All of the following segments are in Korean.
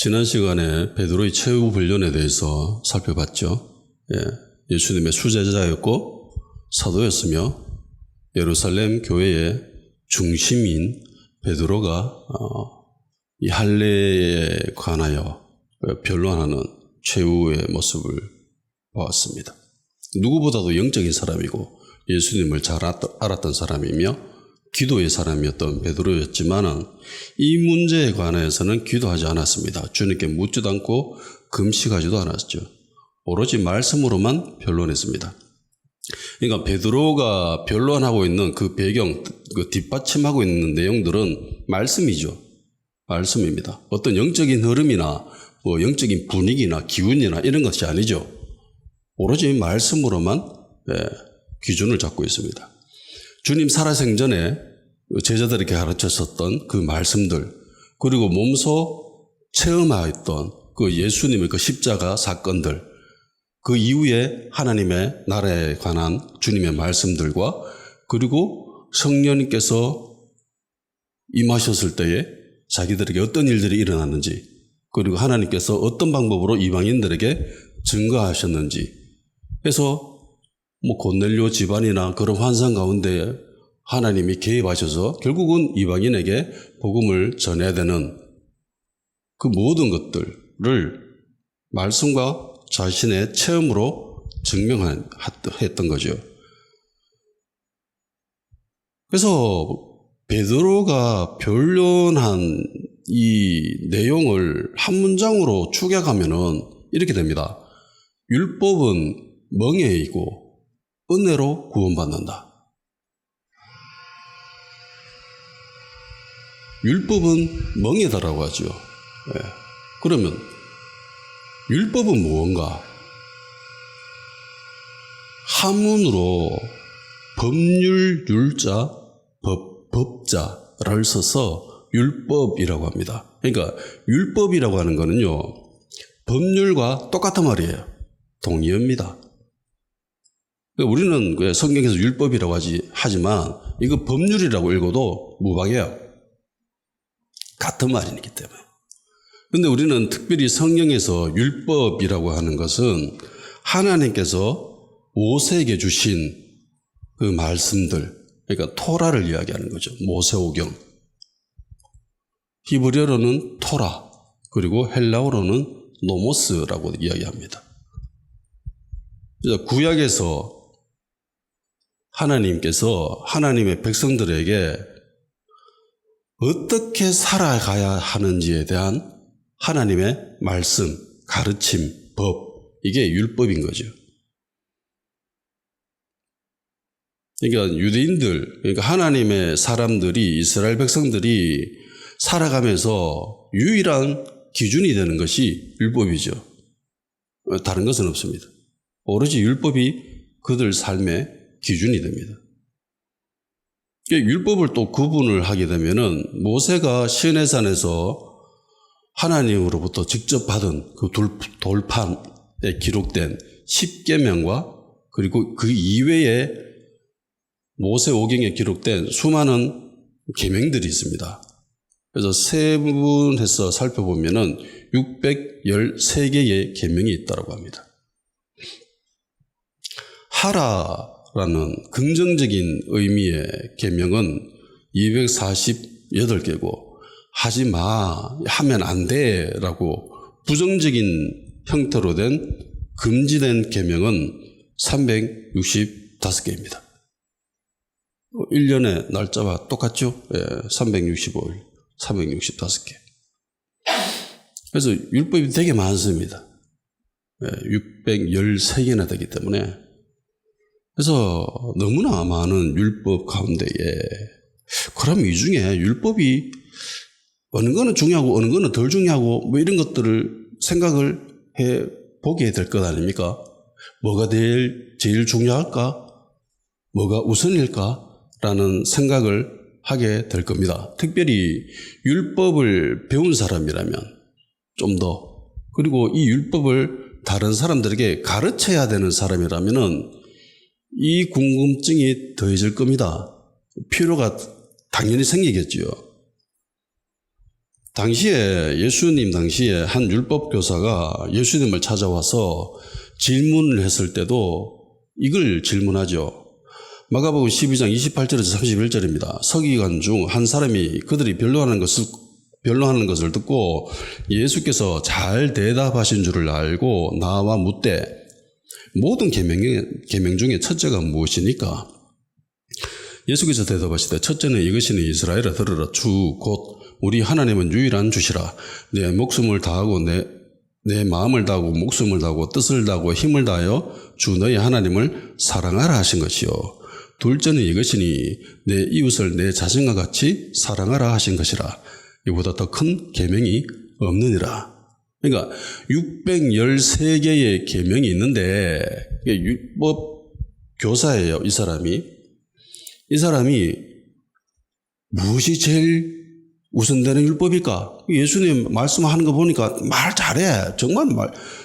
지난 시간에 베드로의 최후 훈련에 대해서 살펴봤죠. 예수님의 수제자였고 사도였으며 예루살렘 교회의 중심인 베드로가 이 할례에 관하여 변론하는 최후의 모습을 보았습니다. 누구보다도 영적인 사람이고 예수님을 잘 알았던 사람이며 기도의 사람이었던 베드로였지만은 이 문제에 관해서는 기도하지 않았습니다. 주님께 묻지도 않고 금식하지도 않았죠. 오로지 말씀으로만 변론했습니다. 그러니까 베드로가 변론하고 있는 그 배경, 그 뒷받침하고 있는 내용들은 말씀이죠. 말씀입니다. 어떤 영적인 흐름이나 영적인 분위기나 기운이나 이런 것이 아니죠. 오로지 말씀으로만 기준을 잡고 있습니다. 주님 살아생전에 제자들에게 가르쳤었던 그 말씀들, 그리고 몸소 체험하였던 그 예수님의 그 십자가 사건들, 그 이후에 하나님의 나라에 관한 주님의 말씀들과 그리고 성령님께서 임하셨을 때에 자기들에게 어떤 일들이 일어났는지, 그리고 하나님께서 어떤 방법으로 이방인들에게 증거하셨는지, 그래서 고넬료 집안이나 그런 환상 가운데 하나님이 개입하셔서 결국은 이방인에게 복음을 전해야 되는 그 모든 것들을 말씀과 자신의 체험으로 증명했던 거죠. 그래서 베드로가 변론한 이 내용을 한 문장으로 축약하면은 이렇게 됩니다. 율법은 멍에이고 은혜로 구원받는다. 율법은 멍에다라고 하죠. 그러면 율법은 무언가? 한문으로 법률 율자, 법자를 써서 율법이라고 합니다. 그러니까 율법이라고 하는 거는요, 법률과 똑같은 말이에요. 동의어입니다. 우리는 성경에서 율법이라고 하지만 이거 법률이라고 읽어도 무방해요. 같은 말이기 때문에. 그런데 우리는 특별히 성경에서 율법이라고 하는 것은 하나님께서 모세에게 주신 그 말씀들, 그러니까 토라를 이야기하는 거죠. 모세오경. 히브리어로는 토라, 그리고 헬라어로는 노모스라고 이야기합니다. 구약에서 하나님께서 하나님의 백성들에게 어떻게 살아가야 하는지에 대한 하나님의 말씀, 가르침, 법, 이게 율법인 거죠. 그러니까 유대인들, 그러니까 하나님의 사람들이, 이스라엘 백성들이 살아가면서 유일한 기준이 되는 것이 율법이죠. 다른 것은 없습니다. 오로지 율법이 그들 삶의 기준이 됩니다. 율법을 또 구분을 하게 되면은 모세가 시내산에서 하나님으로부터 직접 받은 그 돌판에 기록된 10계명과 그리고 그 이외에 모세오경에 기록된 수많은 계명들이 있습니다. 그래서 세분해서 살펴보면은 613개의 계명이 있다고 합니다. 하라라는 긍정적인 의미의 계명은 248개고 하지 마, 하면 안 돼라고 부정적인 형태로 된 금지된 계명은 365개입니다. 1년의 날짜와 똑같죠? 365일, 365개. 그래서 율법이 되게 많습니다. 613개나 되기 때문에. 그래서 너무나 많은 율법 가운데에 그럼 이 중에 율법이 어느 거는 중요하고 어느 거는 덜 중요하고 이런 것들을 생각을 해 보게 될 것 아닙니까? 뭐가 제일 중요할까? 뭐가 우선일까? 라는 생각을 하게 될 겁니다. 특별히 율법을 배운 사람이라면 좀 더, 그리고 이 율법을 다른 사람들에게 가르쳐야 되는 사람이라면은 이 궁금증이 더해질 겁니다. 필요가 당연히 생기겠지요. 당시에 한 율법 교사가 예수님을 찾아와서 질문을 했을 때도 이걸 질문하죠. 마가복음 12장 28절에서 31절입니다. 서기관 중 한 사람이 그들이 변론하는 것을 듣고 예수께서 잘 대답하신 줄을 알고 나와 묻되 모든 계명 중에 첫째가 무엇이니까? 예수께서 대답하시되 첫째는 이것이니 이스라엘아 들으라. 주 곧 우리 하나님은 유일한 주시라. 내 목숨을 다하고 내 마음을 다하고 목숨을 다하고 뜻을 다하고 힘을 다하여 주 너희 하나님을 사랑하라 하신 것이요. 둘째는 이것이니 내 이웃을 내 자신과 같이 사랑하라 하신 것이라. 이보다 더 큰 계명이 없느니라. 그러니까 613개의 계명이 있는데 율법 교사예요. 이 사람이 무엇이 제일 우선되는 율법일까? 예수님 말씀하는 거 보니까 말 잘해. 정말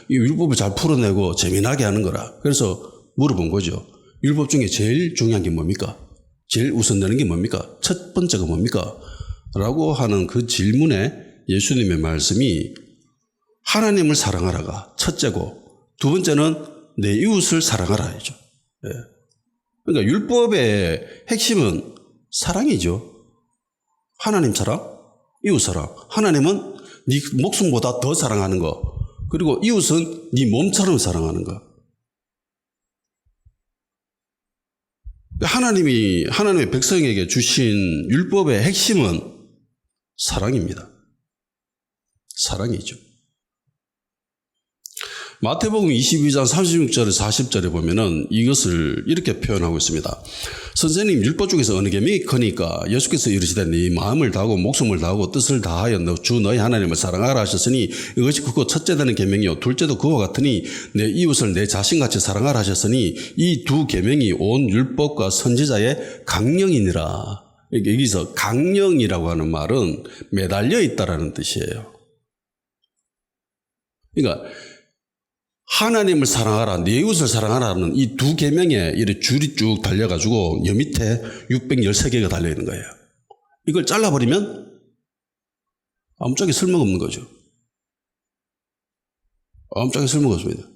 이 율법을 잘 풀어내고 재미나게 하는 거라. 그래서 물어본 거죠. 율법 중에 제일 중요한 게 뭡니까? 제일 우선되는 게 뭡니까? 첫 번째가 뭡니까? 라고 하는 그 질문에 예수님의 말씀이 하나님을 사랑하라가 첫째고 두 번째는 내 이웃을 사랑하라죠. 예. 그러니까 율법의 핵심은 사랑이죠. 하나님 사랑, 이웃 사랑. 하나님은 네 목숨보다 더 사랑하는 거. 그리고 이웃은 네 몸처럼 사랑하는 거. 하나님의 백성에게 주신 율법의 핵심은 사랑입니다. 사랑이죠. 마태복음 22장 36절에서 40절에 보면은 이것을 이렇게 표현하고 있습니다. 선생님, 율법 중에서 어느 계명이 크니까? 예수께서 이르시되 네 마음을 다하고 목숨을 다하고 뜻을 다하여 주 너희 하나님을 사랑하라 하셨으니 이것이 크고 첫째 되는 계명이요 둘째도 그와 같으니 내 이웃을 내 자신같이 사랑하라 하셨으니 이 두 계명이 온 율법과 선지자의 강령이니라. 여기서 강령이라고 하는 말은 매달려 있다라는 뜻이에요. 그러니까 하나님을 사랑하라, 내 이웃을 사랑하라는 이 두 계명에 이렇게 줄이 쭉 달려가지고 여 밑에 613개가 달려있는 거예요. 이걸 잘라버리면 아무짝에 쓸모가 없는 거죠. 아무짝에 쓸모가 없습니다.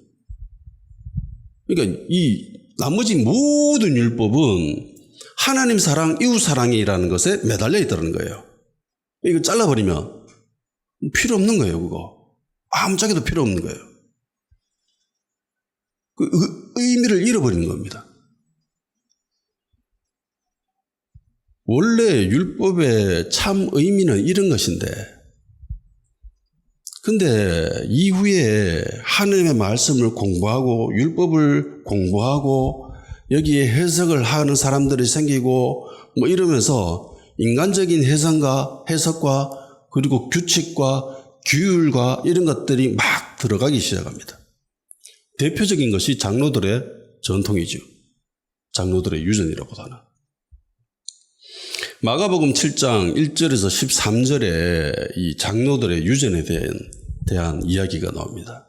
그러니까 이 나머지 모든 율법은 하나님 사랑, 이웃 사랑이라는 것에 매달려 있다는 거예요. 이걸 잘라버리면 필요 없는 거예요, 그거. 아무짝에도 필요 없는 거예요. 그 의미를 잃어버리는 겁니다. 원래 율법의 참 의미는 이런 것인데, 근데 이후에 하나님의 말씀을 공부하고 율법을 공부하고 여기에 해석을 하는 사람들이 생기고 뭐 이러면서 인간적인 해석과 그리고 규칙과 규율과 이런 것들이 막 들어가기 시작합니다. 대표적인 것이 장로들의 전통이죠. 장로들의 유전이라고도 하나. 마가복음 7장 1절에서 13절에 이 장로들의 유전에 대한 이야기가 나옵니다.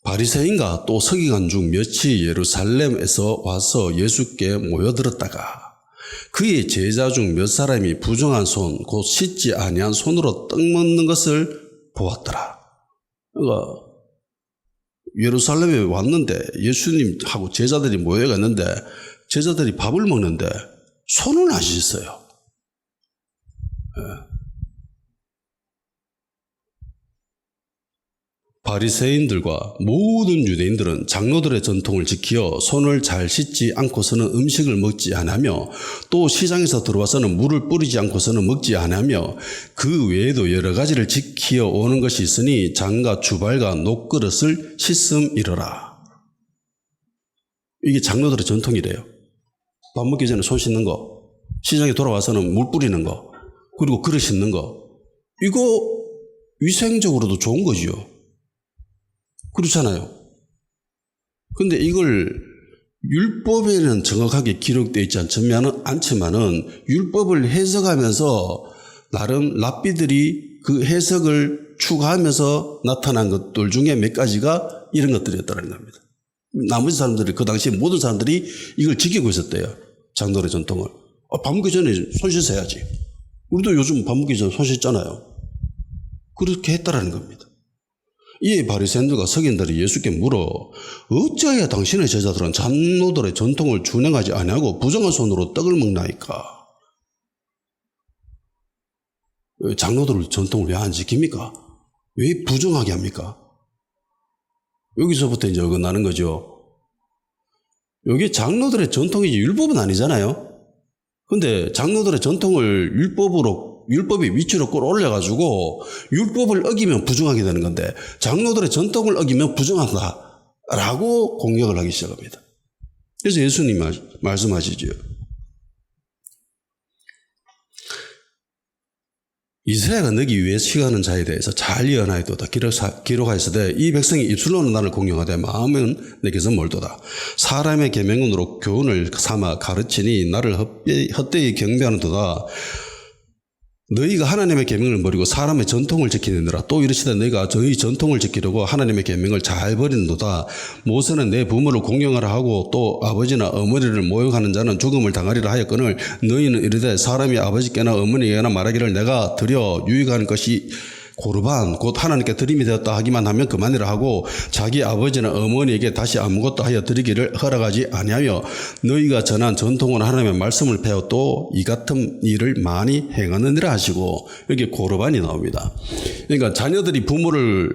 바리새인과 또 서기관 중 몇이 예루살렘에서 와서 예수께 모여들었다가 그의 제자 중 몇 사람이 부정한 손, 곧 씻지 아니한 손으로 떡 먹는 것을 보았더라. 그러니까 예루살렘에 왔는데 예수님하고 제자들이 모여갔는데 제자들이 밥을 먹는데 손을 안 씻어요. 바리새인들과 모든 유대인들은 장로들의 전통을 지키어 손을 잘 씻지 않고서는 음식을 먹지 않으며 또 시장에서 들어와서는 물을 뿌리지 않고서는 먹지 않으며 그 외에도 여러 가지를 지키어 오는 것이 있으니 장과 주발과 녹그릇을 씻음이러라. 이게 장로들의 전통이래요. 밥 먹기 전에 손 씻는 거, 시장에 돌아와서는 물 뿌리는 거, 그리고 그릇 씻는 거. 이거 위생적으로도 좋은 거지요. 그렇잖아요. 근데 이걸 율법에는 정확하게 기록되어 있지 않지만은 율법을 해석하면서 나름 랍비들이 그 해석을 추가하면서 나타난 것들 중에 몇 가지가 이런 것들이었다는 겁니다. 나머지 사람들이 그 당시 모든 사람들이 이걸 지키고 있었대요. 장로의 전통을. 밥 먹기 전에 손 씻어야지. 우리도 요즘 밥 먹기 전에 손 씻잖아요. 그렇게 했다라는 겁니다. 이 바리새인들과 서기관들이 예수께 물어 어찌하여 당신의 제자들은 장로들의 전통을 준행하지 아니하고 부정한 손으로 떡을 먹나이까? 장로들 전통을 왜 안 지킵니까? 왜 부정하게 합니까? 여기서부터 이제 어긋나는 거죠. 여기 장로들의 전통이지 율법은 아니잖아요. 근데 장로들의 전통을 율법이 위치로 끌어올려가지고 율법을 어기면 부정하게 되는 건데 장로들의 전통을 어기면 부정한다라고 공격을 하기 시작합니다. 그래서 예수님 말씀하시죠. 이스라엘아 너기 위해 시가하는 자에 대해서 잘 예언하였도다. 기록하였으되 이 백성이 입술로는 나를 공경하되 마음은 내게서 멀도다. 사람의 계명으로 교훈을 삼아 가르치니 나를 헛되이 경배하는도다. 너희가 하나님의 계명을 버리고 사람의 전통을 지키느니라. 또 이르시되 너희가 저희 전통을 지키려고 하나님의 계명을 잘 버리는도다. 모세는 내 부모를 공경하라 하고 또 아버지나 어머니를 모욕하는 자는 죽음을 당하리라 하였거늘 너희는 이르되 사람이 아버지께나 어머니에게나 말하기를 내가 드려 유익하는 것이 고르반 곧 하나님께 드림이 되었다 하기만 하면 그만이라 하고 자기 아버지나 어머니에게 다시 아무것도 하여 드리기를 허락하지 아니하며 너희가 전한 전통은 하나님의 말씀을 배워 또 이 같은 일을 많이 행하느니라 하시고 여기 고르반이 나옵니다. 그러니까 자녀들이 부모를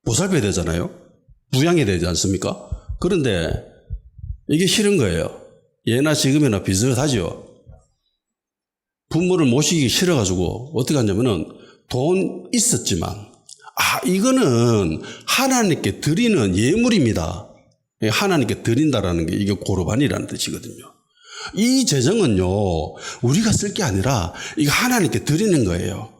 보살펴야 되잖아요. 부양해야 되지 않습니까? 그런데 이게 싫은 거예요. 예나 지금이나 비슷하죠. 부모를 모시기 싫어가지고 어떻게 하냐면은 돈 있었지만 이거는 하나님께 드리는 예물입니다. 하나님께 드린다라는 게 이게 고르반이라는 뜻이거든요. 이 재정은요 우리가 쓸 게 아니라 이거 하나님께 드리는 거예요.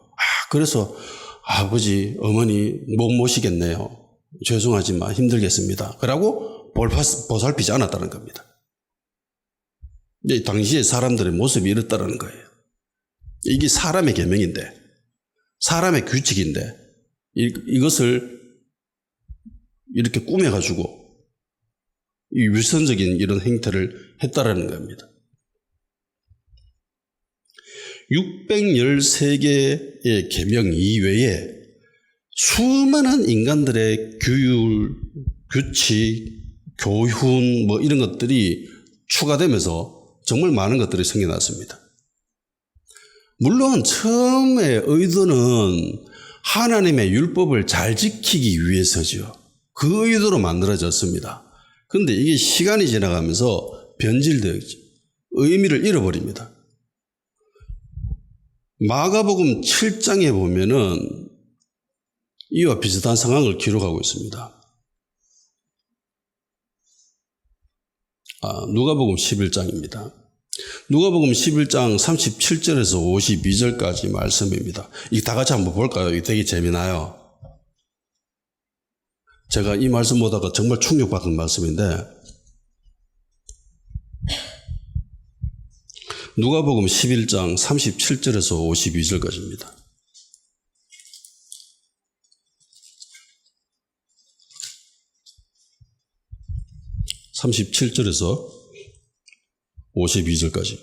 그래서 아버지 어머니 못 모시겠네요. 죄송하지만 힘들겠습니다. 그러고 보살피지 않았다는 겁니다. 당시의 사람들의 모습이 이렇다는 거예요. 이게 사람의 계명인데 사람의 규칙인데 이것을 이렇게 꾸며가지고 이 위선적인 이런 행태를 했다라는 겁니다. 613개의 계명 이외에 수많은 인간들의 규율, 규칙, 교훈 이런 것들이 추가되면서 정말 많은 것들이 생겨났습니다. 물론 처음에 의도는 하나님의 율법을 잘 지키기 위해서죠. 그 의도로 만들어졌습니다. 그런데 이게 시간이 지나가면서 변질되었죠. 의미를 잃어버립니다. 마가복음 7장에 보면은 이와 비슷한 상황을 기록하고 있습니다. 누가복음 11장입니다. 누가복음 11장 37절에서 52절까지 말씀입니다. 이 다 같이 한번 볼까요? 이게 되게 재미나요. 제가 이 말씀 보다가 정말 충격받은 말씀인데 누가복음 11장 37절에서 52절까지입니다. (37절에서) 52절까지.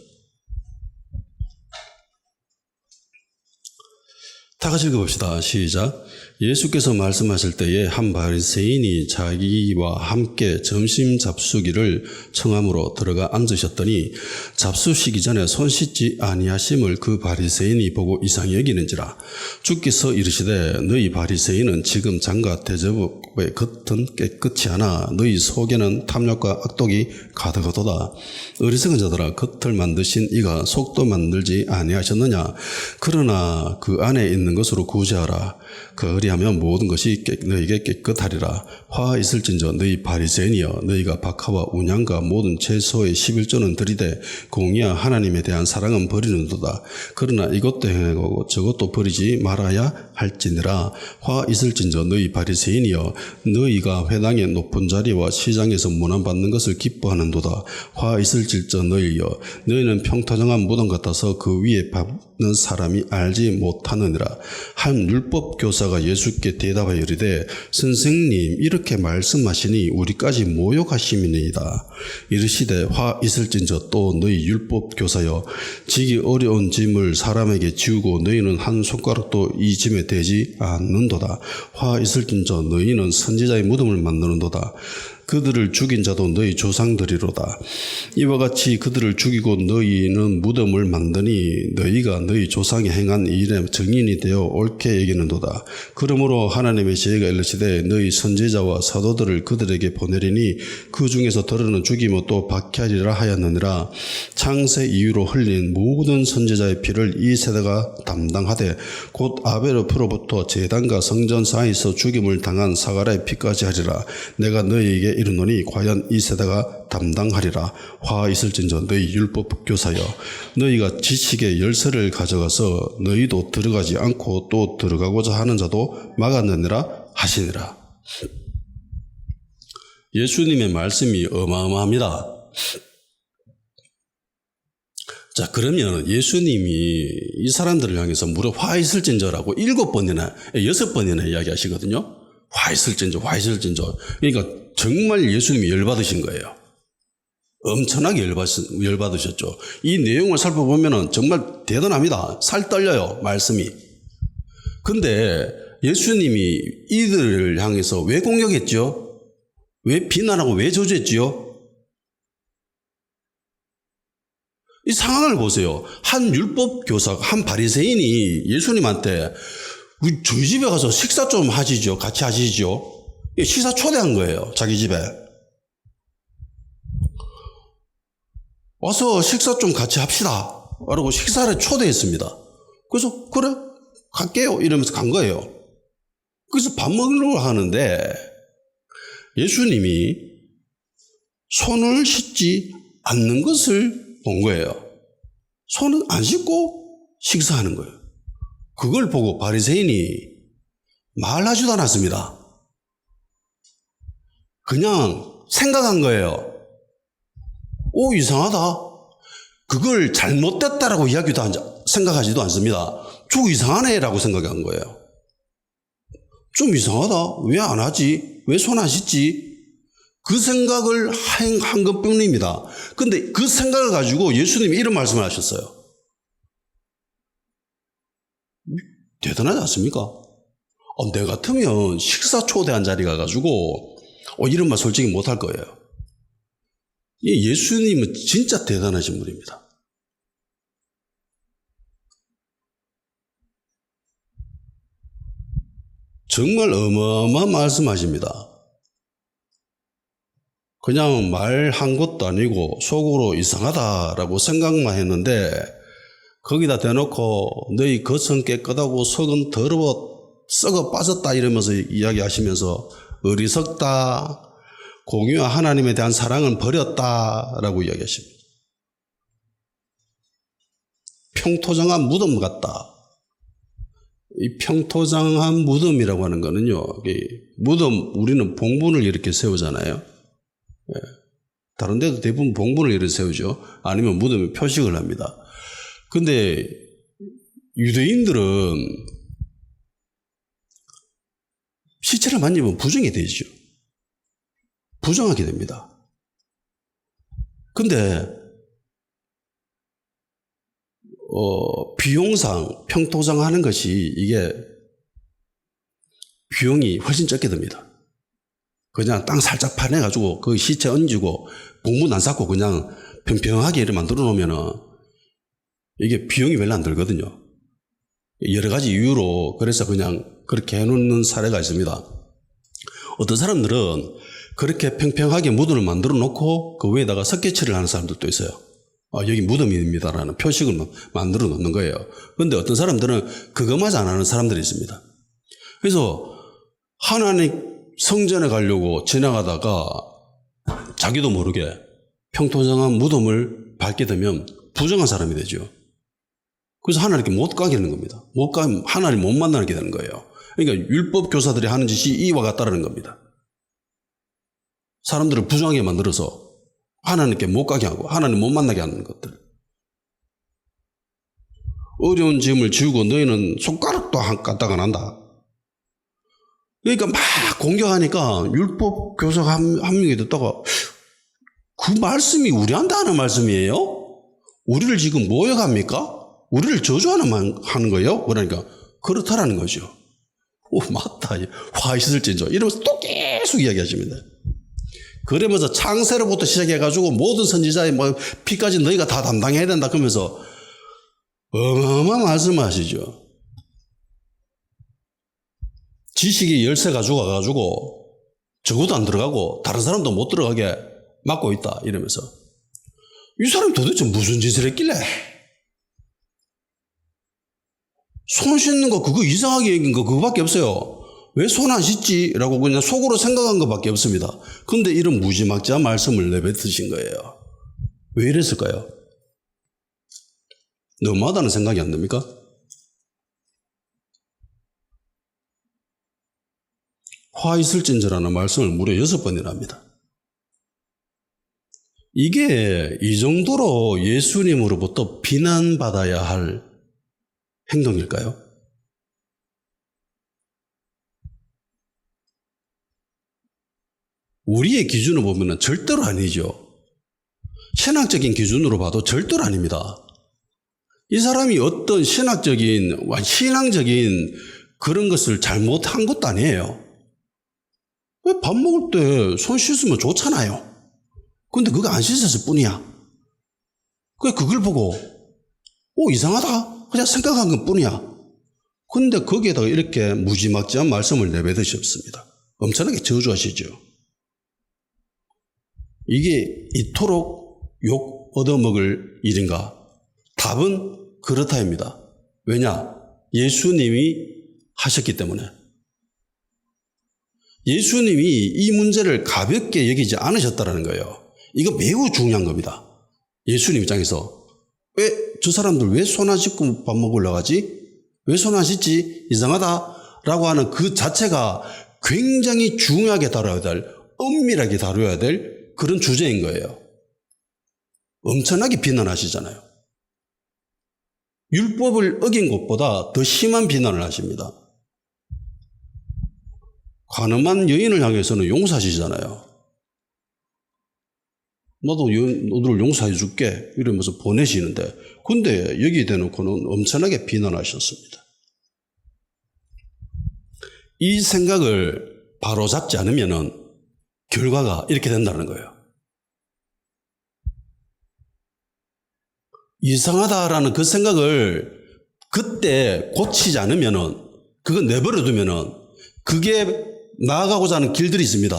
다 같이 읽어봅시다. 시작. 예수께서 말씀하실 때에 한 바리새인이 자기와 함께 점심 잡수기를 청함으로 들어가 앉으셨더니 잡수시기 전에 손 씻지 아니하심을 그 바리새인이 보고 이상히 여기는지라. 주께서 이르시되 너희 바리새인은 지금 장과 대제법의 겉은 깨끗이 하나 너희 속에는 탐욕과 악독이 가득하도다. 어리석은 자들아 겉을 만드신 이가 속도 만들지 아니하셨느냐. 그러나 그 안에 있는 것으로 구제하라. 그리하면 모든 것이 너희에게 깨끗하리라. 화 있을진저 너희 바리새인이여 너희가 박하와 운양과 모든 채소의 11조는 들이되 공의와 하나님에 대한 사랑은 버리는도다. 그러나 이것도 행하고 저것도 버리지 말아야 할지니라. 화 있을진저 너희 바리새인이여 너희가 회당의 높은 자리와 시장에서 문안받는 것을 기뻐하는도다. 화 있을진저 너희여 너희는 평토정한 무덤 같아서 그 위에 밟는 사람이 알지 못하느니라. 한 율법 교사가 예수께 대답하여 이르되 선생님 이렇게 말씀하시니 우리까지 모욕하심이니이다. 이르시되 화 있을진저 또 너희 율법 교사여 지기 어려운 짐을 사람에게 지우고 너희는 한 손가락도 이 짐에 대지 않는도다. 화 있을진저 너희는 선지자의 무덤을 만드는도다. 그들을 죽인 자도 너희 조상들이로다. 이와 같이 그들을 죽이고 너희는 무덤을 만드니 너희가 너희 조상이 행한 일의 증인이 되어 옳게 여기는도다. 그러므로 하나님의 지혜가 이르시되 너희 선지자와 사도들을 그들에게 보내리니 그 중에서 더러는 죽이며 또 박해하리라 하였느니라. 창세 이후로 흘린 모든 선지자의 피를 이 세대가 담당하되 곧 아벨의 피로부터 제단과 성전 사이에서 죽임을 당한 사가랴의 피까지 하리라. 내가 너희에게 이르노니 과연 이 세대가 담당하리라. 화 있을진저 너희 율법 교사여 너희가 지식의 열쇠를 가져가서 너희도 들어가지 않고 또 들어가고자 하는 자도 막았느니라 하시니라. 예수님의 말씀이 어마어마합니다. 자, 그러면 예수님이 이 사람들을 향해서 무려 화 있을진저라고 7번이나 6번이나 이야기하시거든요. 화 있을진저, 화 있을진저. 그러니까 정말 예수님이 열받으신 거예요. 엄청나게 열받으셨죠. 이 내용을 살펴보면 정말 대단합니다. 살 떨려요, 말씀이. 근데 예수님이 이들을 향해서 왜 공격했죠? 왜 비난하고 왜 저주했지요? 이 상황을 보세요. 한 율법 교사, 한 바리새인이 예수님한테 저희 집에 가서 식사 좀 하시죠. 같이 하시죠. 식사 초대한 거예요. 자기 집에. 와서 식사 좀 같이 합시다. 라고 식사를 초대했습니다. 그래서 그래 갈게요. 이러면서 간 거예요. 그래서 밥 먹으려고 하는데 예수님이 손을 씻지 않는 것을 본 거예요. 손은 안 씻고 식사하는 거예요. 그걸 보고 바리새인이 말하지도 않았습니다. 그냥 생각한 거예요. 오, 이상하다. 그걸 잘못됐다라고 생각하지도 않습니다. 좀 이상하네라고 생각한 거예요. 좀 이상하다. 왜 안 하지? 왜 손 안 씻지? 그 생각을 한 것뿐입니다. 근데 그 생각을 가지고 예수님이 이런 말씀을 하셨어요. 대단하지 않습니까? 내 같으면 식사 초대한 자리 가가지고 이런 말 솔직히 못할 거예요. 예수님은 진짜 대단하신 분입니다. 정말 어마어마한 말씀하십니다. 그냥 말 한 것도 아니고 속으로 이상하다라고 생각만 했는데 거기다 대놓고 너희 겉은 깨끗하고 속은 더러워 썩어 빠졌다 이러면서 이야기하시면서 어리석다, 공유와 하나님에 대한 사랑은 버렸다라고 이야기하십니다. 평토장한 무덤 같다. 이 평토장한 무덤이라고 하는 거는요, 무덤, 우리는 봉분을 이렇게 세우잖아요. 다른 데도 대부분 봉분을 이렇게 세우죠. 아니면 무덤에 표식을 합니다. 근데 유대인들은 시체를 만지면 부정이 되죠. 부정하게 됩니다. 근데 비용상 평토장 하는 것이 이게 비용이 훨씬 적게 듭니다. 그냥 땅 살짝 파내가지고 그 시체 얹고 봉분 안 쌓고 그냥 평평하게 이렇게 만들어 놓으면은 이게 비용이 별로 안 들거든요. 여러 가지 이유로 그래서 그냥 그렇게 해놓는 사례가 있습니다. 어떤 사람들은 그렇게 평평하게 무덤을 만들어 놓고 그 위에다가 석계칠을 하는 사람들도 있어요. 여기 무덤입니다라는 표식을 만들어 놓는 거예요. 그런데 어떤 사람들은 그거마저 안 하는 사람들이 있습니다. 그래서 하나님 성전에 가려고 지나가다가 자기도 모르게 평토장한 무덤을 밟게 되면 부정한 사람이 되죠. 그래서 하나님께 못 가게 되는 겁니다. 못 가면 하나님 못 만나게 되는 거예요. 그러니까 율법 교사들이 하는 짓이 이와 같다라는 겁니다. 사람들을 부정하게 만들어서 하나님께 못 가게 하고 하나님 못 만나게 하는 것들. 어려운 짐을 지우고 너희는 손가락 또 갖다가 난다. 그러니까 막 공격하니까 율법 교사가 한 명이 듣다가 그 말씀이 우리한테 하는 말씀이에요? 우리를 지금 모욕합니까? 우리를 저주하는 거예요? 그러니까 그렇다라는 거죠. 오, 맞다. 화 있을진저. 이러면서 또 계속 이야기하십니다. 그러면서 창세로부터 시작해가지고 모든 선지자의 뭐 피까지 너희가 다 담당해야 된다. 그러면서 어마어마한 말씀을 하시죠. 지식이 열쇠 가지고 가가지고 적어도 안 들어가고 다른 사람도 못 들어가게 막고 있다. 이러면서 이 사람이 도대체 무슨 짓을 했길래 손 씻는 거 그거 이상하게 얘기한 거 그거밖에 없어요. 왜 손 안 씻지? 라고 그냥 속으로 생각한 것밖에 없습니다. 근데 이런 무지막지한 말씀을 내뱉으신 거예요. 왜 이랬을까요? 너무하다는 생각이 안 듭니까? 화 있을진저라는 말씀을 무려 6번이나 합니다. 이게 이 정도로 예수님으로부터 비난받아야 할 행동일까요? 우리의 기준으로 보면 절대로 아니죠. 신학적인 기준으로 봐도 절대로 아닙니다. 이 사람이 어떤 신앙적인 그런 것을 잘못한 것도 아니에요. 왜 밥 먹을 때 손 씻으면 좋잖아요. 근데 그거 안 씻었을 뿐이야. 그걸 보고 이상하다 그냥 생각한 것 뿐이야. 근데 거기에다가 이렇게 무지막지한 말씀을 내뱉으셨습니다. 엄청나게 저주하시죠. 이게 이토록 욕 얻어먹을 일인가? 답은 그렇다입니다. 왜냐? 예수님이 하셨기 때문에. 예수님이 이 문제를 가볍게 여기지 않으셨다는 거예요. 이거 매우 중요한 겁니다. 예수님 입장에서 저 사람들 왜 손 안 씻고 밥 먹으러 가지? 왜 손 안 씻지? 이상하다라고 하는 그 자체가 굉장히 중요하게 다뤄야 될, 엄밀하게 다뤄야 될 그런 주제인 거예요. 엄청나게 비난하시잖아요. 율법을 어긴 것보다 더 심한 비난을 하십니다. 가늠한 여인을 향해서는 용서하시잖아요. 나도 너를 용서해 줄게 이러면서 보내시는데 근데 여기 대놓고는 엄청나게 비난하셨습니다. 이 생각을 바로잡지 않으면 결과가 이렇게 된다는 거예요. 이상하다라는 그 생각을 그때 고치지 않으면 그거 내버려 두면 그게 나아가고자 하는 길들이 있습니다.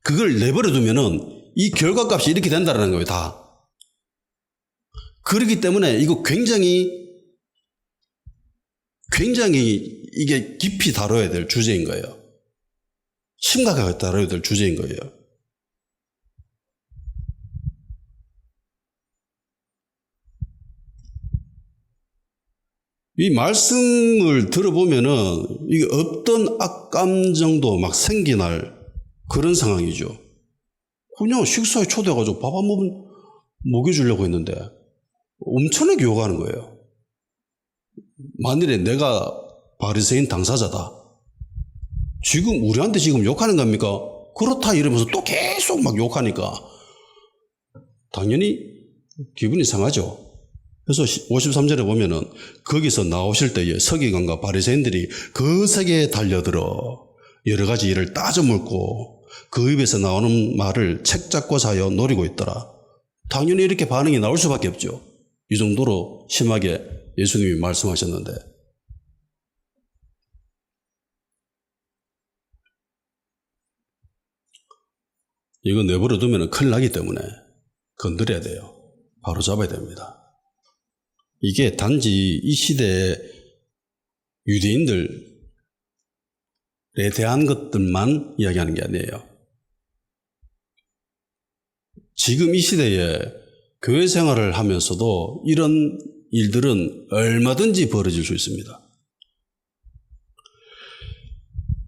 그걸 내버려 두면 이 결과값이 이렇게 된다는 거예요, 다. 그렇기 때문에 이거 굉장히 이게 깊이 다뤄야 될 주제인 거예요. 심각하게 다뤄야 될 주제인 거예요. 이 말씀을 들어보면은 이게 어떤 악감정도 막 생겨날 그런 상황이죠. 그냥 식사에 초대해가지고 밥 한 번 먹여주려고 했는데 엄청나게 욕하는 거예요. 만일에 내가 바리새인 당사자다. 지금 우리한테 지금 욕하는 겁니까? 그렇다 이러면서 또 계속 막 욕하니까 당연히 기분이 상하죠. 그래서 53절에 보면은 거기서 나오실 때에 서기관과 바리새인들이 거세게 달려들어 여러 가지 일을 따져 묻고 그 입에서 나오는 말을 책잡고 사여 노리고 있더라. 당연히 이렇게 반응이 나올 수밖에 없죠. 이 정도로 심하게 예수님이 말씀하셨는데 이거 내버려 두면 큰일 나기 때문에 건드려야 돼요. 바로 잡아야 됩니다. 이게 단지 이 시대의 유대인들에 대한 것들만 이야기하는 게 아니에요. 지금 이 시대에 교회 생활을 하면서도 이런 일들은 얼마든지 벌어질 수 있습니다.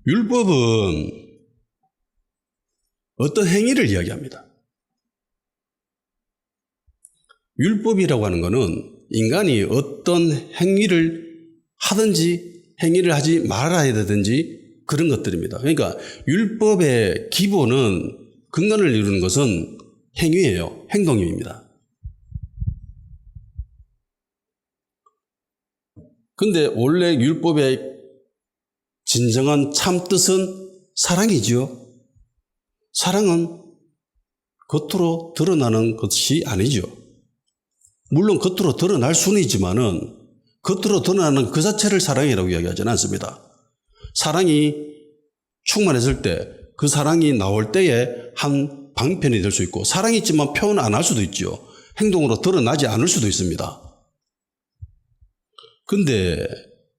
율법은 어떤 행위를 이야기합니다. 율법이라고 하는 것은 인간이 어떤 행위를 하든지 행위를 하지 말아야 되든지 그런 것들입니다. 그러니까 율법의 기본은 근간을 이루는 것은 행위예요. 행동입니다. 근데 원래 율법의 진정한 참뜻은 사랑이지요. 사랑은 겉으로 드러나는 것이 아니죠. 물론 겉으로 드러날 수는 있지만은 겉으로 드러나는 그 자체를 사랑이라고 이야기하지는 않습니다. 사랑이 충만했을 때 그 사랑이 나올 때에 한 방편이 될 수 있고 사랑이 있지만 표현 안 할 수도 있죠. 행동으로 드러나지 않을 수도 있습니다. 근데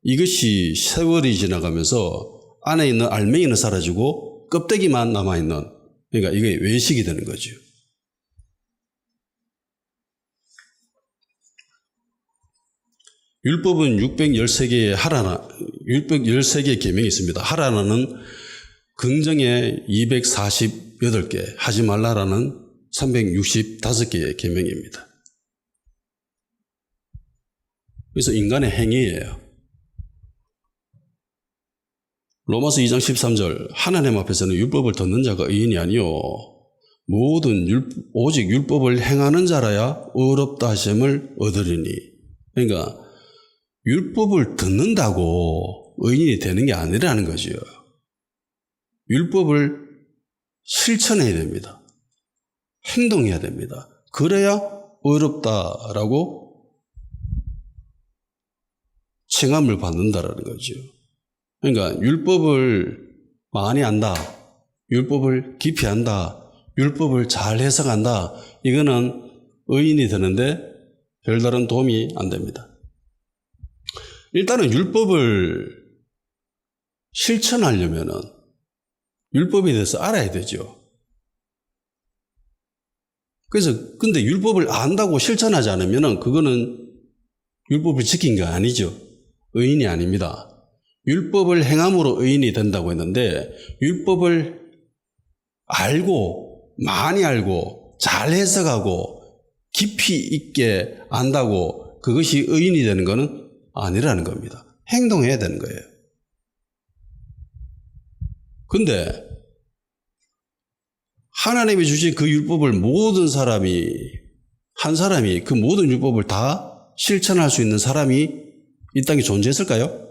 이것이 세월이 지나가면서 안에 있는 알맹이는 사라지고 껍데기만 남아있는, 그러니까 이게 외식이 되는 거죠. 율법은 613개의 율법 13개의 계명이 있습니다. 하라는 긍정의 248개, 하지 말라라는 365개의 계명입니다. 그래서 인간의 행위예요. 로마서 2장 13절 하나님 앞에서는 율법을 듣는 자가 의인이 아니요 오직 율법을 행하는 자라야 의롭다 하심을 얻으리니. 그러니까 율법을 듣는다고 의인이 되는 게 아니라는 거죠. 율법을 실천해야 됩니다. 행동해야 됩니다. 그래야 의롭다라고 칭함을 받는다라는 거죠. 그러니까 율법을 많이 안다, 율법을 깊이 안다, 율법을 잘 해석한다, 이거는 의인이 되는데 별다른 도움이 안 됩니다. 일단은 율법을 실천하려면은 율법에 대해서 알아야 되죠. 그래서 근데 율법을 안다고 실천하지 않으면은 그거는 율법을 지킨 게 아니죠. 의인이 아닙니다. 율법을 행함으로 의인이 된다고 했는데 율법을 알고 많이 알고 잘 해석하고 깊이 있게 안다고 그것이 의인이 되는 것은 아니라는 겁니다. 행동해야 되는 거예요. 근데 하나님이 주신 그 율법을 한 사람이 그 모든 율법을 다 실천할 수 있는 사람이 이 땅에 존재했을까요?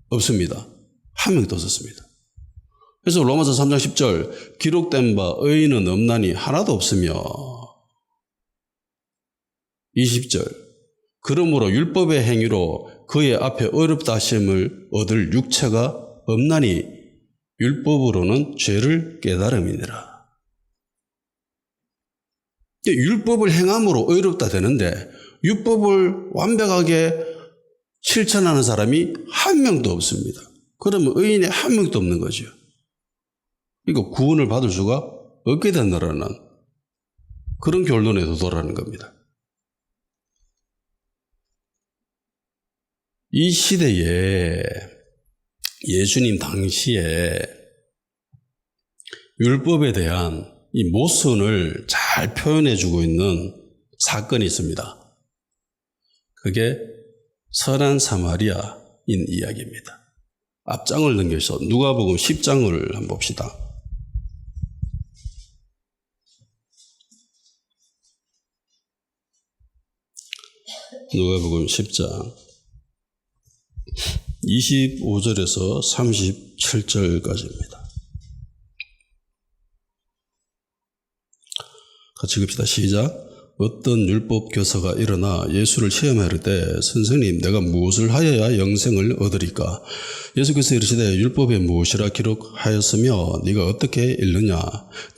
없습니다. 한 명도 없었습니다. 그래서 로마서 3장 10절 기록된 바 의인은 없나니 하나도 없으며 20절 그러므로 율법의 행위로 그의 앞에 어렵다 하심을 얻을 육체가 없나니 율법으로는 죄를 깨달음이니라. 율법을 행함으로 의롭다 되는데 율법을 완벽하게 실천하는 사람이 한 명도 없습니다. 그러면 의인이 한 명도 없는 거죠. 그러니까 구원을 받을 수가 없게 된다라는 그런 결론에 도달하는 겁니다. 이 시대에 예수님 당시에 율법에 대한 이 모순을 잘 표현해주고 있는 사건이 있습니다. 그게 선한 사마리아인 이야기입니다. 앞장을 넘겨서 누가복음 10장을 한번 봅시다. 누가복음 10장 25절에서 37절까지입니다. 같이 읽읍시다. 시작. 어떤 율법 교사가 일어나 예수를 시험하려 때 선생님 내가 무엇을 하여야 영생을 얻으리까? 예수께서 이르시되 율법에 무엇이라 기록하였으며 네가 어떻게 읽느냐?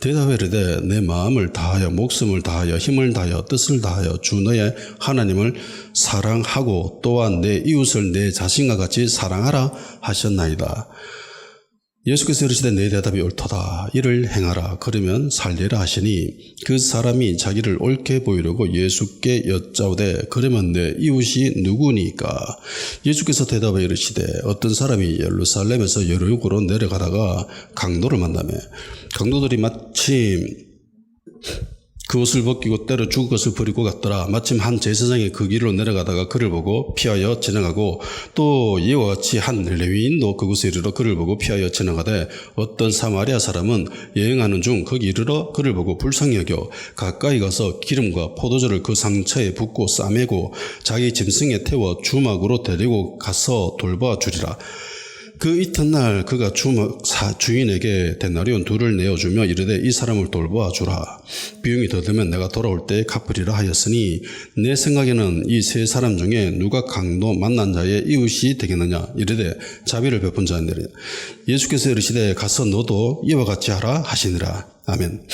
대답하이르되 내 마음을 다하여 목숨을 다하여 힘을 다하여 뜻을 다하여 주 너의 하나님을 사랑하고 또한 내 이웃을 내 자신과 같이 사랑하라 하셨나이다. 예수께서 이르시되 내 대답이 옳도다. 이를 행하라. 그러면 살리라 하시니 그 사람이 자기를 옳게 보이려고 예수께 여짜오되 그러면 내 이웃이 누구니까? 예수께서 대답하여 이르시되 어떤 사람이 예루살렘에서 여리고로 내려가다가 강도를 만나매 강도들이 마침 그 옷을 벗기고 때려 죽을 것을 버리고 갔더라. 마침 한 제사장이 그 길로 내려가다가 그를 보고 피하여 지나가고 또 이와 같이 한 레위인도 그곳에 이르러 그를 보고 피하여 지나가되 어떤 사마리아 사람은 여행하는 중 거기 이르러 그를 보고 불쌍히 여겨 가까이 가서 기름과 포도주를 그 상처에 붓고 싸매고 자기 짐승에 태워 주막으로 데리고 가서 돌봐 주리라. 그 이튿날 그가 주인에게 데나리온 2를 내어주며 이르되 이 사람을 돌보아 주라. 비용이 더 들면 내가 돌아올 때에 갚으리라 하였으니 내 생각에는 이 세 사람 중에 누가 강도 만난 자의 이웃이 되겠느냐. 이르되 자비를 베푼 자니라. 예수께서 이르시되 가서 너도 이와 같이 하라 하시니라. 아멘.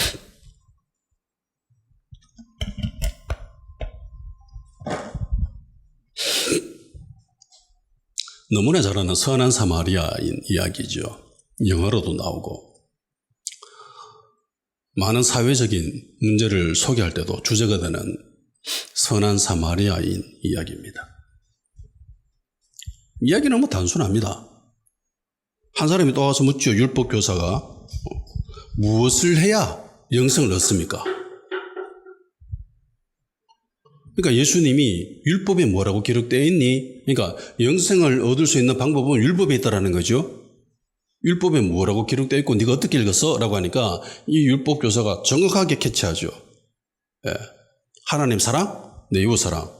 너무나 잘 아는 선한 사마리아인 이야기죠. 영화로도 나오고 많은 사회적인 문제를 소개할 때도 주제가 되는 선한 사마리아인 이야기입니다. 이야기는 너무 단순합니다. 한 사람이 또 와서 묻죠. 율법 교사가 무엇을 해야 영생을 얻습니까? 그러니까 예수님이 율법에 뭐라고 기록되어 있니? 그러니까 영생을 얻을 수 있는 방법은 율법에 있다라는 거죠. 율법에 뭐라고 기록되어 있고 네가 어떻게 읽었어? 라고 하니까 이 율법 교사가 정확하게 캐치하죠. 예. 하나님 사랑, 내 이웃 사랑.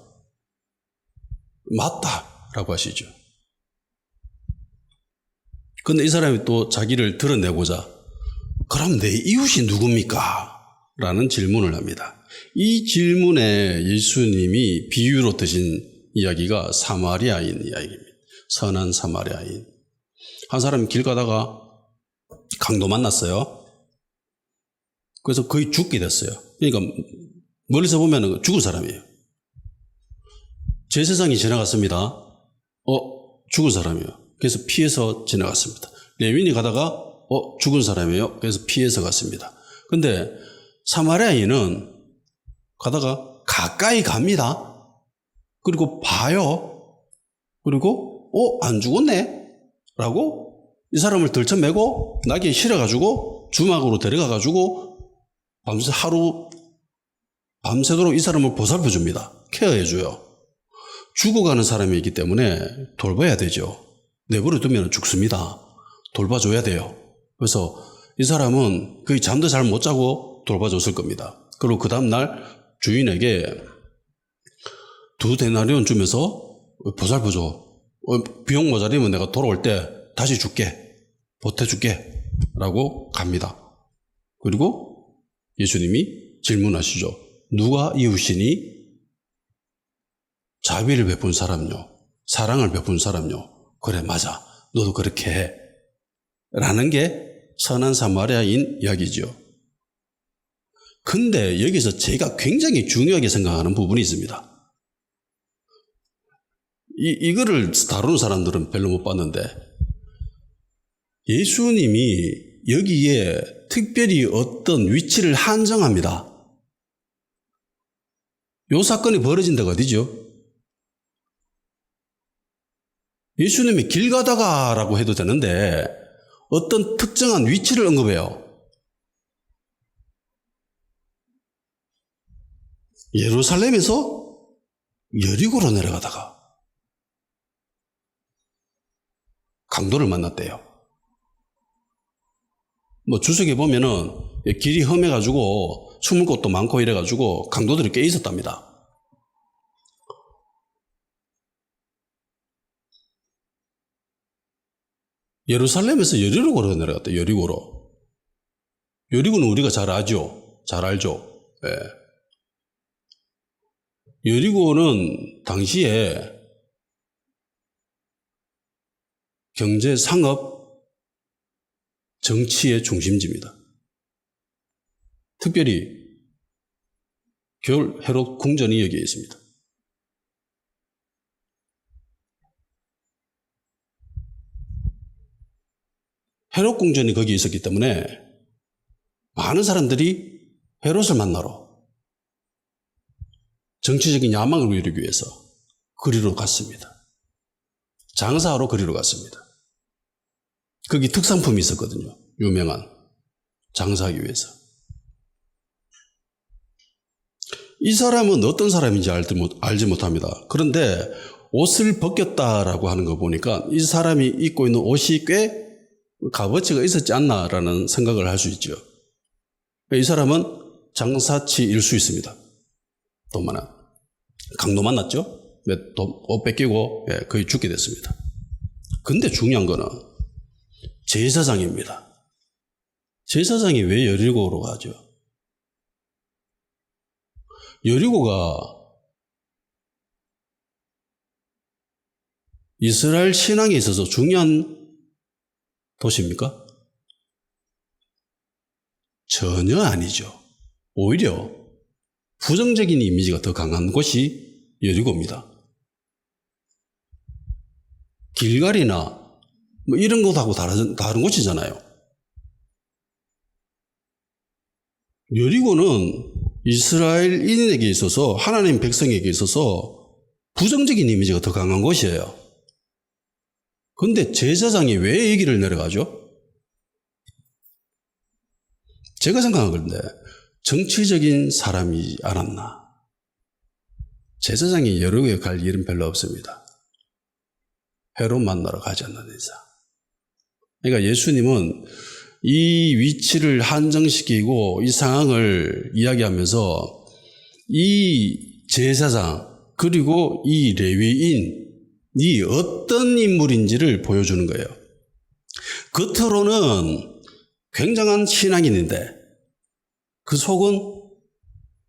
맞다 라고 하시죠. 그런데 이 사람이 또 자기를 드러내고자 그럼 내 이웃이 누굽니까? 라는 질문을 합니다. 이 질문에 예수님이 비유로 드신 이야기가 사마리아인 이야기입니다. 선한 사마리아인. 한 사람이 길 가다가 강도 만났어요. 그래서 거의 죽게 됐어요. 그러니까 멀리서 보면 죽은 사람이에요. 제사장이 지나갔습니다. 죽은 사람이에요. 그래서 피해서 지나갔습니다. 레위인이 가다가 죽은 사람이에요. 그래서 피해서 갔습니다. 근데 사마리아인은 가다가 가까이 갑니다. 그리고 봐요. 그리고 안 죽었네 라고 이 사람을 들쳐매고 나귀에 실어가지고 주막으로 데려가가지고 밤새도록 이 사람을 보살펴줍니다. 케어해줘요. 죽어가는 사람이기 때문에 돌봐야 되죠. 내버려 두면 죽습니다. 돌봐줘야 돼요. 그래서 이 사람은 거의 잠도 잘 못 자고 돌봐줬을 겁니다. 그리고 그 다음날 주인에게 2데나리온 주면서 보살펴줘. 비용 모자리면 내가 돌아올 때 다시 줄게. 보태줄게. 라고 갑니다. 그리고 예수님이 질문하시죠. 누가 이웃이니? 자비를 베푼 사람요. 사랑을 베푼 사람요. 그래 맞아. 너도 그렇게 해. 라는 게 선한 사마리아인 이야기죠. 근데 여기서 제가 굉장히 중요하게 생각하는 부분이 있습니다. 이거를 다루는 사람들은 별로 못 봤는데 예수님이 여기에 특별히 어떤 위치를 한정합니다. 이 사건이 벌어진 데가 어디죠? 예수님이 길 가다가 라고 해도 되는데 어떤 특정한 위치를 언급해요. 예루살렘에서 여리고로 내려가다가 강도를 만났대요. 주석에 보면은 길이 험해가지고 숨을 곳도 많고 이래가지고 강도들이 꽤 있었답니다. 예루살렘에서 여리고로 내려갔대요. 여리고로. 여리고는 우리가 잘 알죠. 예. 여리고는 당시에 경제, 상업, 정치의 중심지입니다. 특별히 겨울 헤롯 궁전이 여기에 있습니다. 헤롯 궁전이 거기 있었기 때문에 많은 사람들이 헤롯을 만나러 정치적인 야망을 이루기 위해서 그리로 갔습니다. 장사하러 그리로 갔습니다. 거기 특산품이 있었거든요. 유명한 장사하기 위해서. 이 사람은 어떤 사람인지 알지 못합니다. 그런데 옷을 벗겼다라고 하는 거 보니까 이 사람이 입고 있는 옷이 꽤 값어치가 있었지 않나라는 생각을 할 수 있죠. 이 사람은 장사치일 수 있습니다. 돈 많아. 강도 만났죠? 옷 뺏기고 거의 죽게 됐습니다. 근데 중요한 거는 제사장입니다. 제사장이 왜 여리고로 가죠? 여리고가 이스라엘 신앙에 있어서 중요한 도시입니까? 전혀 아니죠. 오히려 부정적인 이미지가 더 강한 곳이 여리고입니다. 길갈이나 뭐 이런 곳하고 다른 곳이잖아요. 여리고는 이스라엘인에게 있어서, 하나님 백성에게 있어서 부정적인 이미지가 더 강한 곳이에요. 그런데 제사장이 왜 이 길을 내려가죠? 제가 생각하건데 정치적인 사람이 않았나. 제사장이 여리고에 갈 일은 별로 없습니다. 헤롯 만나러 가지 않는 이상. 그러니까 예수님은 이 위치를 한정시키고 이 상황을 이야기하면서 이 제사장 그리고 이 레위인이 어떤 인물인지를 보여주는 거예요. 겉으로는 굉장한 신앙인인데 그 속은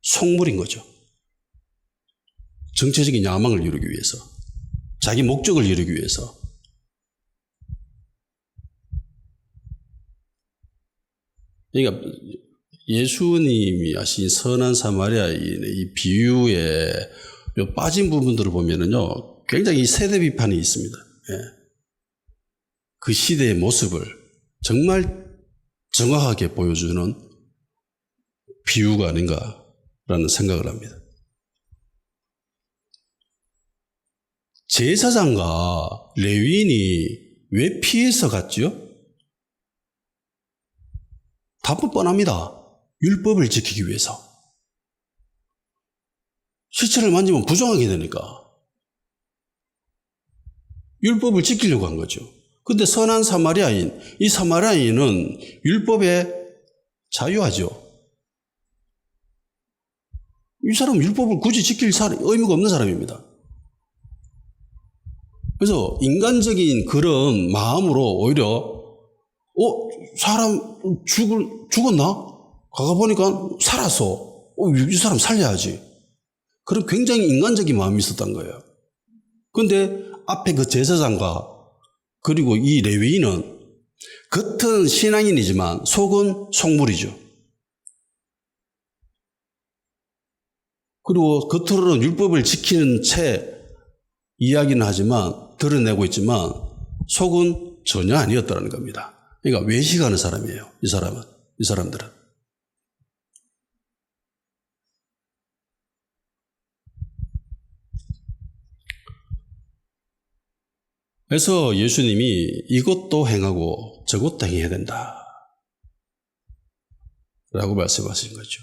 속물인 거죠. 정치적인 야망을 이루기 위해서, 자기 목적을 이루기 위해서. 그러니까 예수님이 하신 선한 사마리아인의 이 비유에 빠진 부분들을 보면은요, 굉장히 세대 비판이 있습니다. 예. 그 시대의 모습을 정말 정확하게 보여주는 비유가 아닌가라는 생각을 합니다. 제사장과 레위인이 왜 피해서 갔지요? 답은 뻔합니다. 율법을 지키기 위해서. 시체를 만지면 부정하게 되니까. 율법을 지키려고 한 거죠. 근데 선한 사마리아인, 이 사마리아인은 율법에 자유하죠. 이 사람은 율법을 굳이 지킬 의무가 없는 사람입니다. 그래서 인간적인 그런 마음으로 오히려 사람 죽었나? 가가 보니까 살았어. 이 사람 살려야지. 그런 굉장히 인간적인 마음이 있었던 거예요. 그런데 앞에 그 제사장과 그리고 이 레위인은 겉은 신앙인이지만 속은 속물이죠. 그리고 겉으로는 율법을 지키는 채 이야기는 하지만 드러내고 있지만 속은 전혀 아니었다는 겁니다. 그러니까 외식하는 사람이에요. 이 사람들은. 그래서 예수님이 이것도 행하고 저것도 행해야 된다 라고 말씀하신 거죠.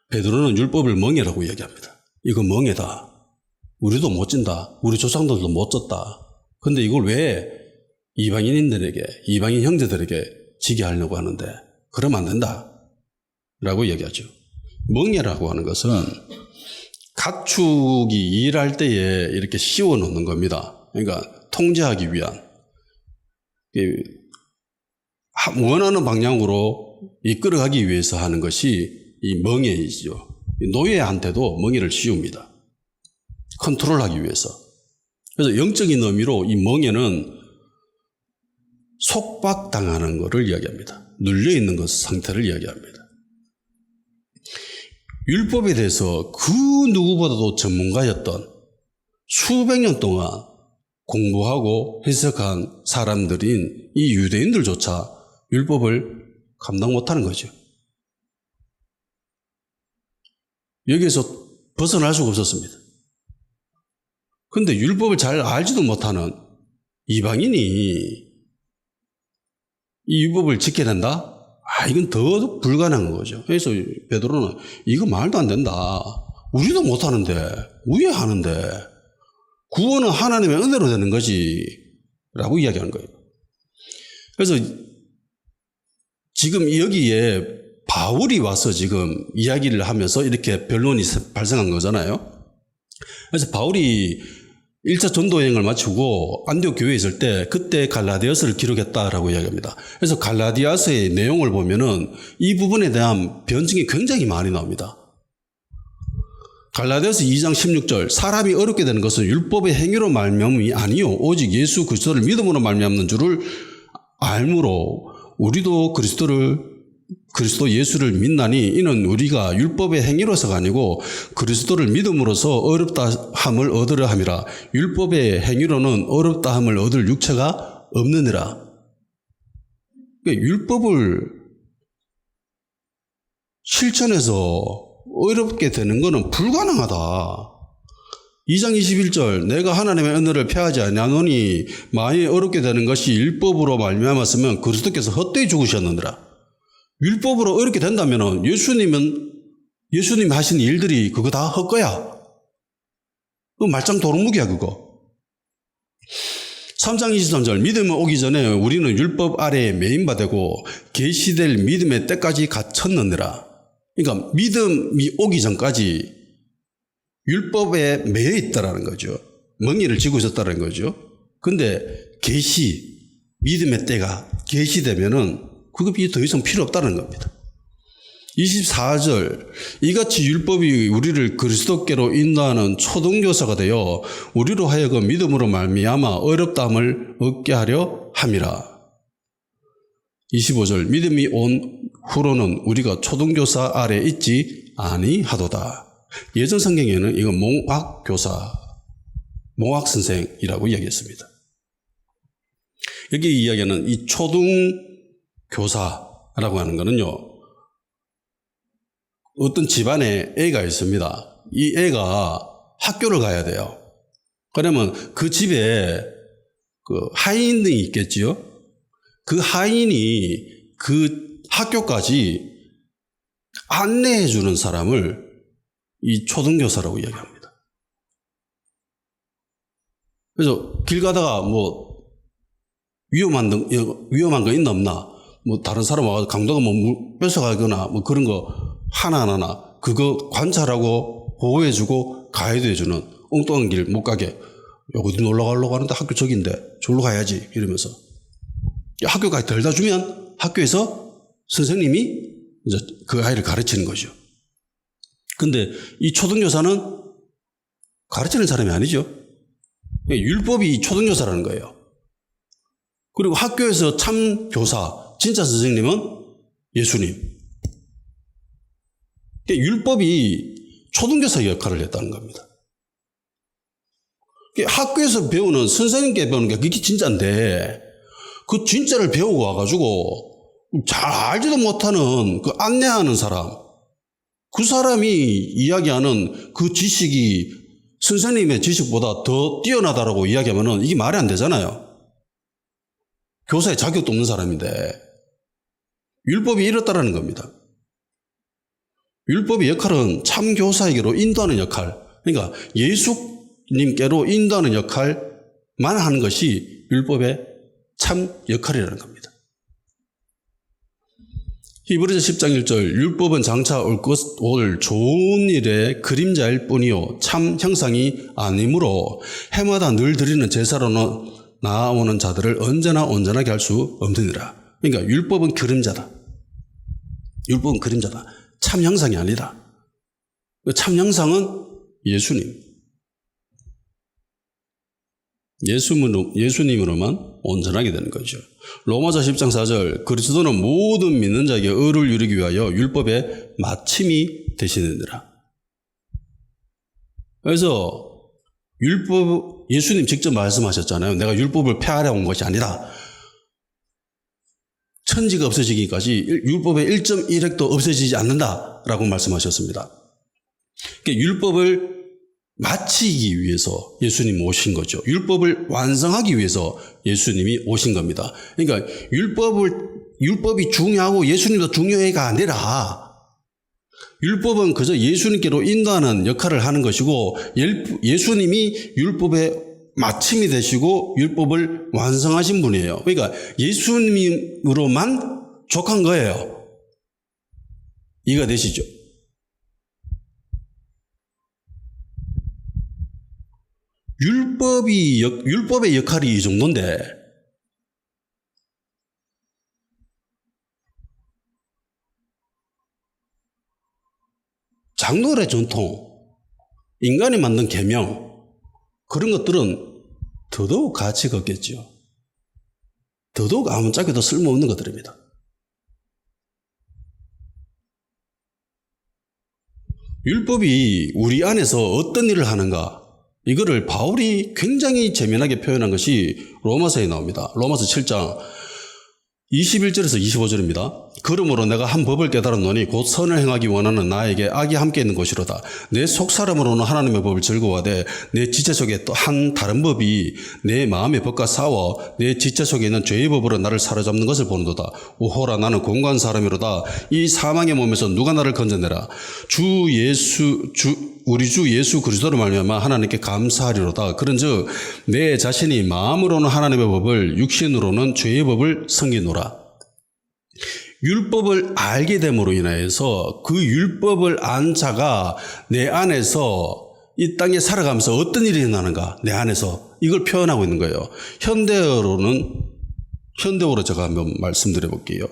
베드로는 율법을 멍에라고 이야기합니다. 이거 멍에다. 우리도 못 진다. 우리 조상들도 못 졌다. 근데 이걸 왜 이방인들에게, 이방인 형제들에게 지게 하려고 하는데 그러면 안 된다 라고 이야기하죠. 멍에라고 하는 것은 가축이 일할 때에 이렇게 씌워 놓는 겁니다. 그러니까 통제하기 위한, 원하는 방향으로 이끌어가기 위해서 하는 것이 이 멍에이죠. 노예한테도 멍에를 씌웁니다. 컨트롤하기 위해서. 그래서 영적인 의미로 이 멍에는 속박당하는 것을 이야기합니다. 눌려있는 것 상태를 이야기합니다. 율법에 대해서 그 누구보다도 전문가였던 수백 년 동안 공부하고 해석한 사람들인 이 유대인들조차 율법을 감당 못하는 거죠. 여기에서 벗어날 수가 없었습니다. 그런데 율법을 잘 알지도 못하는 이방인이 이 율법을 지켜야 된다? 이건 더 불가능한 거죠. 그래서 베드로는 이거 말도 안 된다. 우리도 못하는데, 왜 하는데? 구원은 하나님의 은혜로 되는 거지. 라고 이야기하는 거예요. 그래서 지금 여기에 바울이 와서 지금 이야기를 하면서 이렇게 변론이 발생한 거잖아요. 그래서 바울이 1차 전도 여행을 마치고 안디옥 교회에 있을 때 그때 갈라디아서를 기록했다라고 이야기합니다. 그래서 갈라디아서의 내용을 보면은 이 부분에 대한 변증이 굉장히 많이 나옵니다. 갈라디아서 2장 16절 사람이 어렵게 되는 것은 율법의 행위로 말미암음이 아니요 오직 예수 그리스도를 믿음으로 말미암는 줄을 알므로 우리도 그리스도 예수를 믿나니 이는 우리가 율법의 행위로서가 아니고 그리스도를 믿음으로써 어렵다함을 얻으려 함이라. 율법의 행위로는 어렵다함을 얻을 육체가 없느니라. 그러니까 율법을 실천해서 어렵게 되는 것은 불가능하다. 2장 21절 내가 하나님의 은혜를 폐하지 아니하노니 만일 어렵게 되는 것이 율법으로 말미암았으면 그리스도께서 헛되이 죽으셨느니라. 율법으로 어렵게 된다면 예수님이 하신 일들이 그거 다 헛거야. 그거 말짱 도루묵이야 그거. 3장 23절 믿음이 오기 전에 우리는 율법 아래에 매인바 되고 계시될 믿음의 때까지 갇혔느니라. 그러니까 믿음이 오기 전까지 율법에 매여 있다라는 거죠. 멍에를 쥐고 있었다는 거죠. 근데 믿음의 때가 계시되면은 그것이 더 이상 필요 없다는 겁니다. 24절 이같이 율법이 우리를 그리스도께로 인도하는 초등교사가 되어 우리로 하여금 믿음으로 말미암아 어렵다함을 얻게 하려 함이라. 25절 믿음이 온 후로는 우리가 초등교사 아래 있지 아니하도다. 예전 성경에는 이거 몽학선생이라고 이야기했습니다. 여기 이야기하는 이 초등교사라고 하는 거는요, 어떤 집안에 애가 있습니다. 이 애가 학교를 가야 돼요. 그러면 그 집에 그 하인이 있겠지요? 그 하인이 그 학교까지 안내해 주는 사람을 이 초등교사라고 이야기합니다. 그래서 길 가다가 뭐 위험한 거 있나 없나, 뭐 다른 사람 와서 강도가 뭐 뺏어가거나 뭐 그런 거 하나하나 그거 관찰하고 보호해주고 가이드 해주는 엉뚱한 길 못 가게, 어디 놀러 가려고 하는데 학교 저긴데 저기로 가야지 이러면서 학교까지 데려다 주면 학교에서 선생님이 이제 그 아이를 가르치는 거죠. 근데 이 초등교사는 가르치는 사람이 아니죠. 율법이 초등교사라는 거예요. 그리고 학교에서 참 교사, 진짜 선생님은 예수님. 율법이 초등교사 역할을 했다는 겁니다. 학교에서 배우는, 선생님께 배우는 게 그게 진짜인데, 그 진짜를 배우고 와가지고 잘 알지도 못하는 그 안내하는 사람, 그 사람이 이야기하는 그 지식이 선생님의 지식보다 더 뛰어나다라고 이야기하면 이게 말이 안 되잖아요. 교사의 자격도 없는 사람인데 율법이 이렇다라는 겁니다. 율법의 역할은 참 교사에게로 인도하는 역할, 그러니까 예수님께로 인도하는 역할만 하는 것이 율법의 참 역할이라는 겁니다. 히브리서 10장 1절 율법은 장차 올 좋은 일의 그림자일 뿐이요 참 형상이 아니므로 해마다 늘 드리는 제사로 나아오는 자들을 언제나 온전하게 할 수 없느니라. 그러니까 율법은 그림자다. 율법은 그림자다. 참 형상이 아니다. 참 형상은 예수님. 예수님으로만 온전하게 되는 거죠. 로마서 10장 4절 그리스도는 모든 믿는 자에게 의를 이루기 위하여 율법의 마침이 되시느니라. 그래서 예수님 직접 말씀하셨잖아요. 내가 율법을 폐하려 온 것이 아니다. 천지가 없어지기까지 율법의 1.1획도 없어지지 않는다라고 말씀하셨습니다. 그러니까 율법을 마치기 위해서 예수님이 오신 거죠. 율법을 완성하기 위해서 예수님이 오신 겁니다. 그러니까 율법을 율법이 중요하고 예수님도 중요해가 아니라 율법은 그저 예수님께로 인도하는 역할을 하는 것이고 예수님이 율법의 마침이 되시고 율법을 완성하신 분이에요. 그러니까 예수님으로만 족한 거예요. 이해가 되시죠? 율법의 역할이 이 정도인데 장로의 전통, 인간이 만든 계명 그런 것들은 더더욱 가치가 없겠죠. 더더욱 아무짝에도 쓸모없는 것들입니다. 율법이 우리 안에서 어떤 일을 하는가 이거를 바울이 굉장히 재미나게 표현한 것이 로마서에 나옵니다. 로마서 7장 21절에서 25절입니다. 그러므로 내가 한 법을 깨달았노니 곧 선을 행하기 원하는 나에게 악이 함께 있는 것이로다. 내 속사람으로는 하나님의 법을 즐거워하되 내 지체 속에 또 한 다른 법이 내 마음의 법과 싸워 내 지체 속에 있는 죄의 법으로 나를 사로잡는 것을 보는도다. 오호라 나는 공고한 사람이로다. 이 사망의 몸에서 누가 나를 건져내라. 우리 주 예수 그리스도로 말미암아 하나님께 감사하리로다. 그런즉 내 자신이 마음으로는 하나님의 법을 육신으로는 죄의 법을 섬기노라. 율법을 알게 됨으로 인하여서 그 율법을 안 자가 내 안에서 이 땅에 살아가면서 어떤 일이 일어나는가 내 안에서 이걸 표현하고 있는 거예요. 현대어로 제가 한번 말씀드려 볼게요.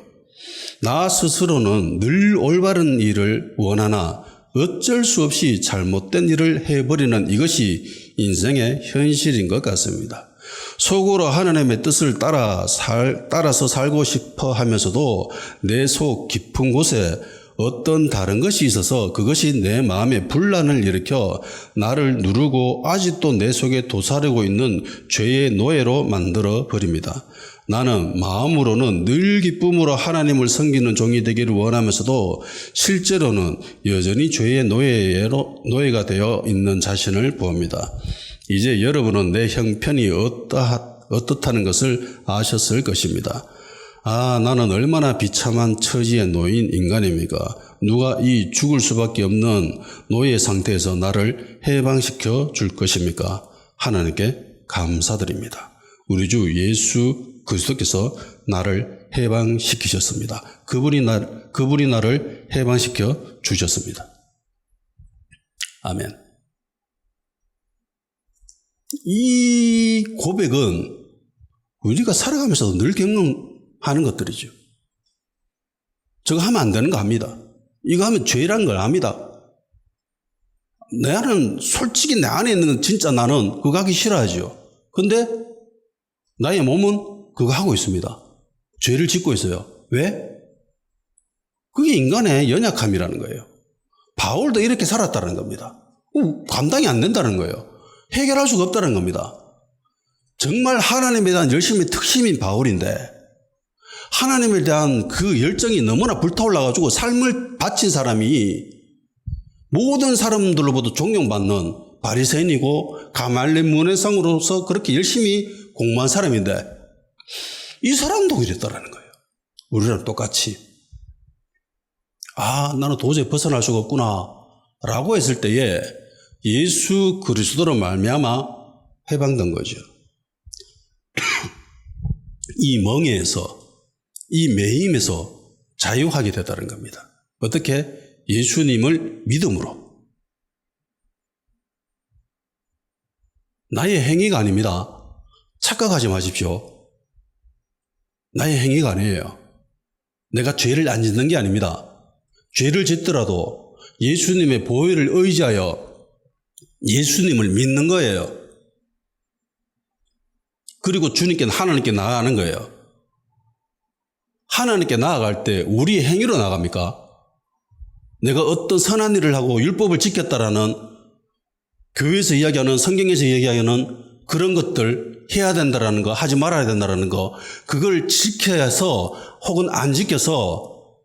나 스스로는 늘 올바른 일을 원하나 어쩔 수 없이 잘못된 일을 해버리는 이것이 인생의 현실인 것 같습니다. 속으로 하나님의 뜻을 따라서 살고 싶어 하면서도 내 속 깊은 곳에 어떤 다른 것이 있어서 그것이 내 마음에 분란을 일으켜 나를 누르고 아직도 내 속에 도사리고 있는 죄의 노예로 만들어 버립니다. 나는 마음으로는 늘 기쁨으로 하나님을 섬기는 종이 되기를 원하면서도 실제로는 여전히 죄의 노예가 되어 있는 자신을 보합니다. 이제 여러분은 내 형편이 어떻다는 것을 아셨을 것입니다. 아, 나는 얼마나 비참한 처지에 놓인 인간입니까? 누가 이 죽을 수밖에 없는 노예 상태에서 나를 해방시켜 줄 것입니까? 하나님께 감사드립니다. 우리 주 예수 그리스도께서 나를 해방시키셨습니다. 그분이 나를 해방시켜 주셨습니다. 아멘. 이 고백은 우리가 살아가면서도 늘 경험하는 것들이죠. 저거 하면 안 되는 거 압니다. 이거 하면 죄라는 걸 압니다. 솔직히 내 안에 있는 건 진짜 나는 그거 하기 싫어하죠. 근데 나의 몸은 그거 하고 있습니다. 죄를 짓고 있어요. 왜? 그게 인간의 연약함이라는 거예요. 바울도 이렇게 살았다는 겁니다. 감당이 안 된다는 거예요. 해결할 수가 없다는 겁니다. 정말 하나님에 대한 열심히 특심인 바울인데 하나님에 대한 그 열정이 너무나 불타올라가지고 삶을 바친 사람이 모든 사람들로부터 존경받는 바리새인이고 가말리엘 문해성으로서 그렇게 열심히 공부한 사람인데 이 사람도 이랬다라는 거예요. 우리랑 똑같이. 아, 나는 도저히 벗어날 수가 없구나 라고 했을 때에 예수 그리스도로 말미암아 해방된 거죠. 이 멍에에서 이 매임에서 자유하게 됐다는 겁니다. 어떻게? 예수님을 믿음으로. 나의 행위가 아닙니다. 착각하지 마십시오. 나의 행위가 아니에요. 내가 죄를 안 짓는 게 아닙니다. 죄를 짓더라도 예수님의 보혈을 의지하여 예수님을 믿는 거예요. 그리고 주님께 하나님께 나아가는 거예요. 하나님께 나아갈 때 우리의 행위로 나갑니까? 내가 어떤 선한 일을 하고 율법을 지켰다라는 교회에서 이야기하는 성경에서 이야기하는 그런 것들 해야 된다라는 거, 하지 말아야 된다라는 거, 그걸 지켜야 해서 혹은 안 지켜서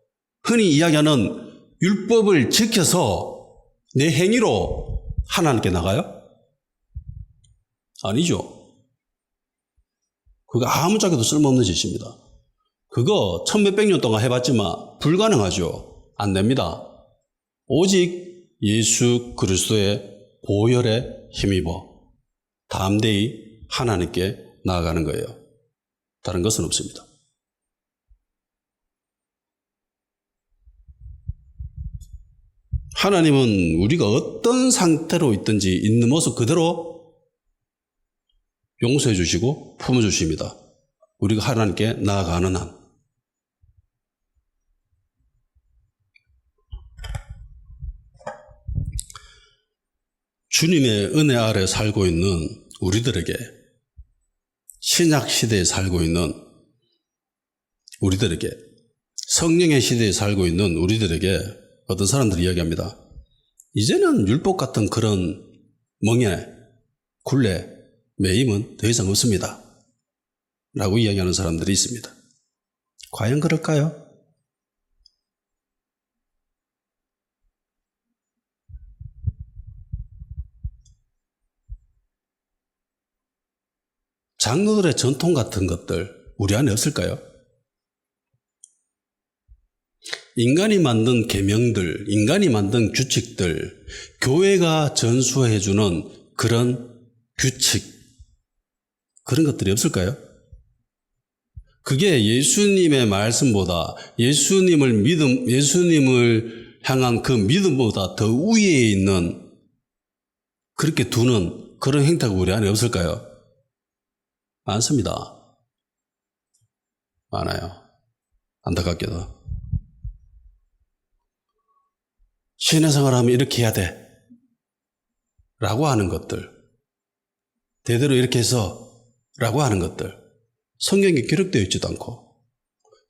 흔히 이야기하는 율법을 지켜서 내 행위로 하나님께 나가요? 아니죠. 그거 아무짝에도 쓸모없는 짓입니다. 그거 천몇백 년 동안 해봤지만 불가능하죠. 안 됩니다. 오직 예수 그리스도의 보혈에 힘입어 담대히 하나님께 나아가는 거예요. 다른 것은 없습니다. 하나님은 우리가 어떤 상태로 있든지 있는 모습 그대로 용서해 주시고 품어주십니다. 우리가 하나님께 나아가는 한. 주님의 은혜 아래 살고 있는 우리들에게, 신약 시대에 살고 있는 우리들에게, 성령의 시대에 살고 있는 우리들에게 어떤 사람들이 이야기합니다. 이제는 율법 같은 그런 멍에, 굴레, 매임은 더 이상 없습니다. 라고 이야기하는 사람들이 있습니다. 과연 그럴까요? 장로들의 전통 같은 것들 우리 안에 없을까요? 인간이 만든 계명들, 인간이 만든 규칙들, 교회가 전수해주는 그런 규칙, 그런 것들이 없을까요? 그게 예수님의 말씀보다, 예수님을 향한 그 믿음보다 더 위에 있는, 그렇게 두는 그런 행태가 우리 안에 없을까요? 많습니다. 많아요. 안타깝게도. 신의 생활을 하면 이렇게 해야 돼. 라고 하는 것들. 대대로 이렇게 해서 라고 하는 것들. 성경에 기록되어 있지도 않고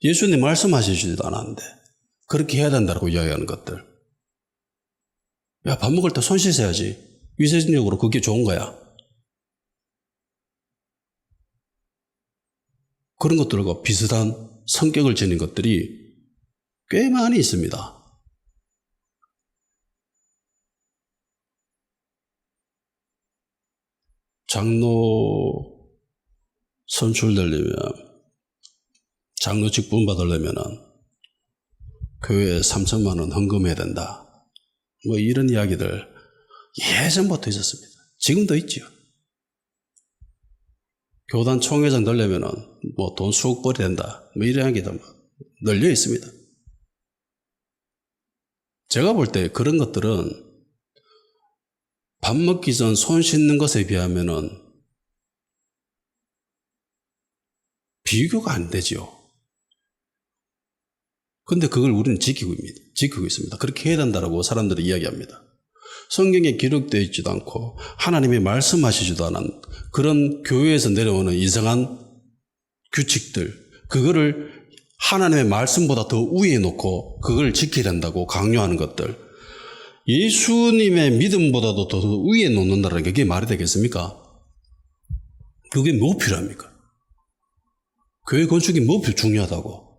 예수님 말씀하시지도 않았는데 그렇게 해야 된다고 이야기하는 것들. 야, 밥 먹을 때 손 씻어야지. 위생적으로 그게 좋은 거야. 그런 것들과 비슷한 성격을 지닌 것들이 꽤 많이 있습니다. 장로 선출되려면, 장로 직분 받으려면 교회에 3천만 원 헌금해야 된다. 뭐 이런 이야기들 예전부터 있었습니다. 지금도 있죠. 교단 총회장 되려면 뭐 돈 수억 벌이 된다. 뭐 이런 이야기도 널려 있습니다. 제가 볼 때 그런 것들은 밥 먹기 전 손 씻는 것에 비하면은 비교가 안 되죠. 근데 그걸 우리는 지키고 있습니다. 그렇게 해야 된다고 사람들이 이야기합니다. 성경에 기록되어 있지도 않고 하나님이 말씀하시지도 않은 그런 교회에서 내려오는 이상한 규칙들, 그거를 하나님의 말씀보다 더 위에 놓고 그걸 지켜야 된다고 강요하는 것들, 예수님의 믿음보다도 더 위에 놓는다는 게 그게 말이 되겠습니까? 그게 뭐 필요합니까? 교회 건축이 뭐 중요하다고?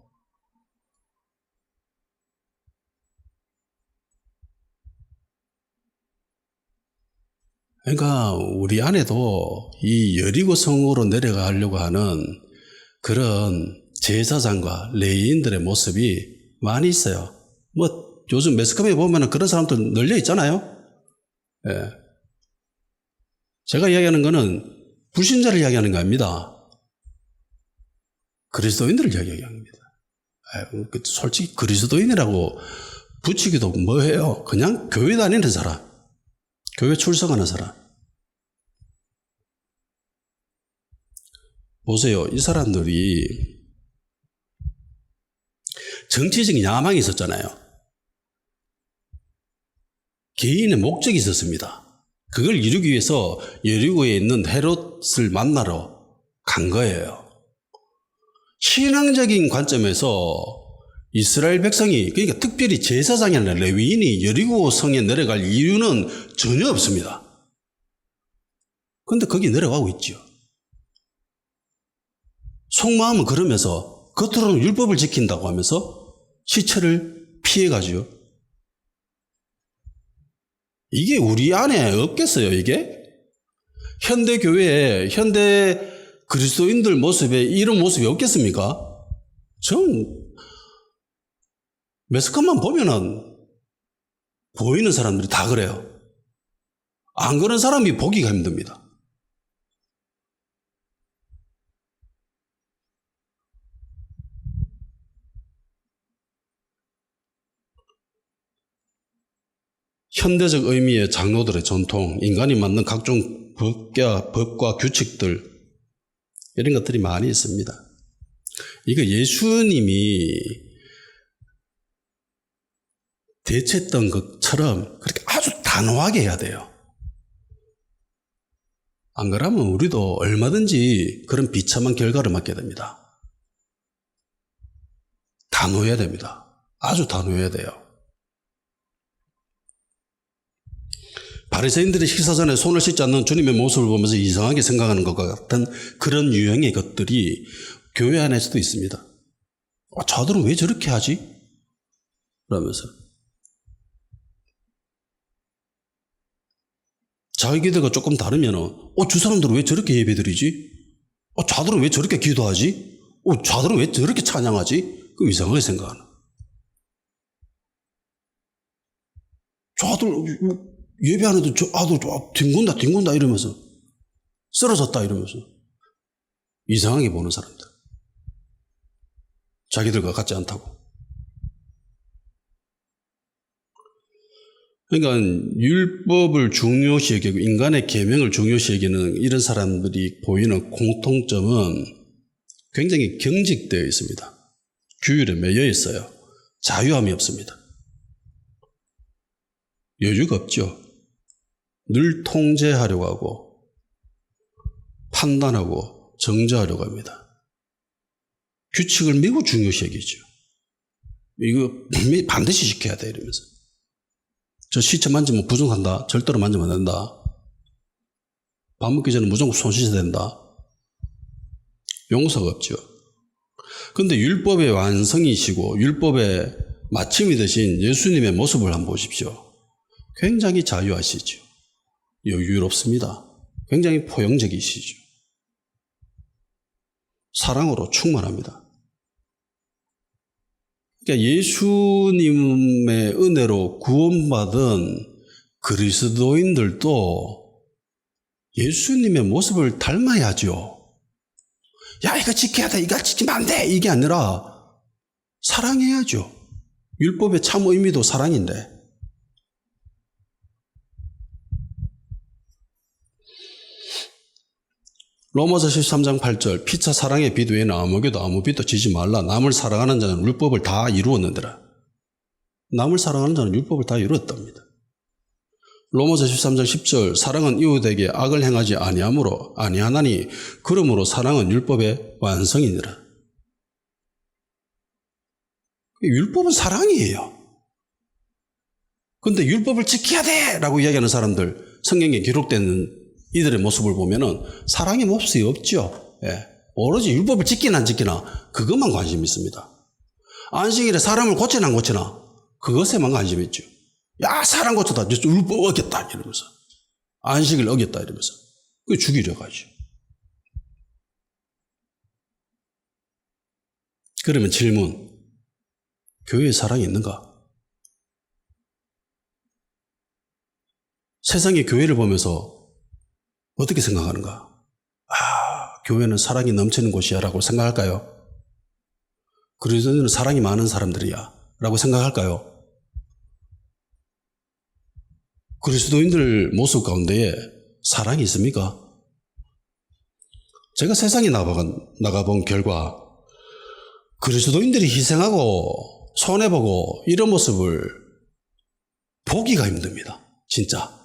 그러니까 우리 안에도 이 여리고 성으로 내려가려고 하는 그런 제사장과 레위인들의 모습이 많이 있어요. 뭐 요즘 매스컴에 보면 그런 사람들 널려 있잖아요. 예. 제가 이야기하는 거는 불신자를 이야기하는 거 아닙니다. 그리스도인들을 이야기하는 겁니다. 솔직히 그리스도인이라고 붙이기도 뭐해요. 그냥 교회 다니는 사람, 교회 출석하는 사람. 보세요. 이 사람들이 정치적인 야망이 있었잖아요. 개인의 목적이 있었습니다. 그걸 이루기 위해서 여리고에 있는 헤롯을 만나러 간 거예요. 신앙적인 관점에서 이스라엘 백성이, 그러니까 특별히 제사장이 아니라 레위인이 여리고 성에 내려갈 이유는 전혀 없습니다. 그런데 거기 내려가고 있죠. 속마음은 그러면서 겉으로는 율법을 지킨다고 하면서 시체를 피해가지요. 이게 우리 안에 없겠어요, 이게? 현대 교회에, 현대 그리스도인들 모습에 이런 모습이 없겠습니까? 전 매스컴만 보면은 보이는 사람들이 다 그래요. 안 그런 사람이 보기가 힘듭니다. 현대적 의미의 장로들의 전통, 인간이 만든 각종 법과 규칙들, 이런 것들이 많이 있습니다. 이거 예수님이 대체했던 것처럼 그렇게 아주 단호하게 해야 돼요. 안 그러면 우리도 얼마든지 그런 비참한 결과를 맞게 됩니다. 단호해야 됩니다. 아주 단호해야 돼요. 바리새인들이 식사 전에 손을 씻지 않는 주님의 모습을 보면서 이상하게 생각하는 것과 같은 그런 유형의 것들이 교회 안에서도 있습니다. 저들은 왜 저렇게 하지? 그러면서 자기 기도가 조금 다르면은 저 사람들은 왜 저렇게 예배드리지? 저들은 왜 저렇게 기도하지? 저들은 왜 저렇게 찬양하지? 그 이상하게 생각하는. 저들 예배하는데 저 아들 뒹군다 이러면서 쓰러졌다 이러면서 이상하게 보는 사람들. 자기들과 같지 않다고. 그러니까 율법을 중요시 여기고 인간의 계명을 중요시 여기는 이런 사람들이 보이는 공통점은 굉장히 경직되어 있습니다. 규율에 매여 있어요. 자유함이 없습니다. 여유가 없죠. 늘 통제하려고 하고 판단하고 정죄하려고 합니다. 규칙을 매우 중요시 여기죠. 이거 반드시 지켜야 돼 이러면서. 저 시체 만지면 부정한다. 절대로 만지면 안 된다. 밥 먹기 전에 무조건 손 씻어야 된다. 용서가 없죠. 그런데 율법의 완성이시고 율법의 마침이 되신 예수님의 모습을 한번 보십시오. 굉장히 자유하시죠. 여유롭습니다. 굉장히 포용적이시죠. 사랑으로 충만합니다. 그러니까 예수님의 은혜로 구원받은 그리스도인들도 예수님의 모습을 닮아야죠. 야, 이거 지켜야 돼, 이거 지키면 안 돼, 이게 아니라 사랑해야죠. 율법의 참 의미도 사랑인데. 로마서 13장 8절 피차 사랑의 빛 외에는 아무에게도 아무 빛도 지지 말라. 남을 사랑하는 자는 율법을 다 이루었는데라. 남을 사랑하는 자는 율법을 다 이루었답니다. 로마서 13장 10절 사랑은 이웃에게 악을 행하지 아니하나니 그러므로 사랑은 율법의 완성이니라. 율법은 사랑이에요. 그런데 율법을 지켜야 돼 라고 이야기하는 사람들, 성경에 기록된 이들의 모습을 보면은 사랑의 모습이 없죠. 예. 오로지 율법을 지키나 안 지키나 그것만 관심 있습니다. 안식일에 사람을 고치나 안 고치나 그것에만 관심 있죠. 야, 사람 고쳤다. 율법 어겼다 이러면서 안식일 어겼다 이러면서 그 죽이려고 하죠. 그러면 질문, 교회에 사랑이 있는가? 세상이 교회를 보면서 어떻게 생각하는가? 교회는 사랑이 넘치는 곳이야 라고 생각할까요? 그리스도인은 사랑이 많은 사람들이야 라고 생각할까요? 그리스도인들 모습 가운데에 사랑이 있습니까? 제가 세상에 나가본 결과 그리스도인들이 희생하고 손해보고 이런 모습을 보기가 힘듭니다. 진짜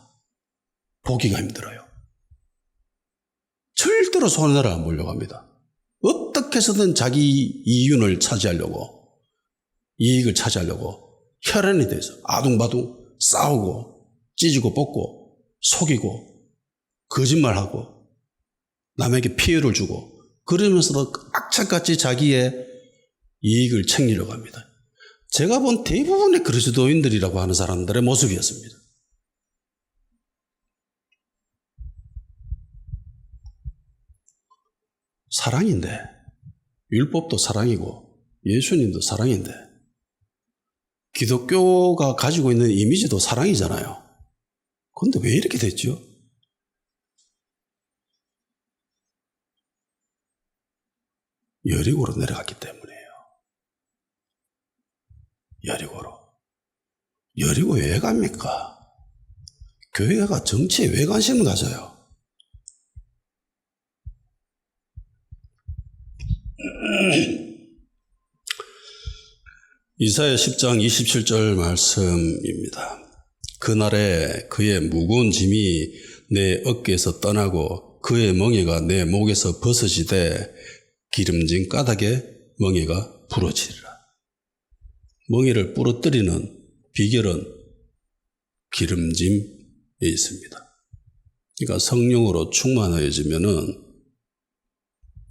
보기가 힘들어요. 절대로 손해를 안 보려고 합니다. 어떻게 해서든 자기 이윤을 차지하려고, 이익을 차지하려고 혈안이 돼서 아둥바둥 싸우고 찢고 뽑고 속이고 거짓말하고 남에게 피해를 주고 그러면서도 악착같이 자기의 이익을 챙기려고 합니다. 제가 본 대부분의 그리스도인들이라고 하는 사람들의 모습이었습니다. 사랑인데 율법도 사랑이고 예수님도 사랑인데 기독교가 가지고 있는 이미지도 사랑이잖아요. 그런데 왜 이렇게 됐죠? 여리고로 내려갔기 때문이에요. 여리고로. 여리고 왜 갑니까? 교회가 정치에 왜 관심을 가져요? 이사야 10장 27절 말씀입니다. 그날에 그의 무거운 짐이 내 어깨에서 떠나고 그의 멍에가 내 목에서 벗어지되 기름진 까닭에 멍에가 부러지리라. 멍에를 부러뜨리는 비결은 기름짐에 있습니다. 그러니까 성령으로 충만해지면은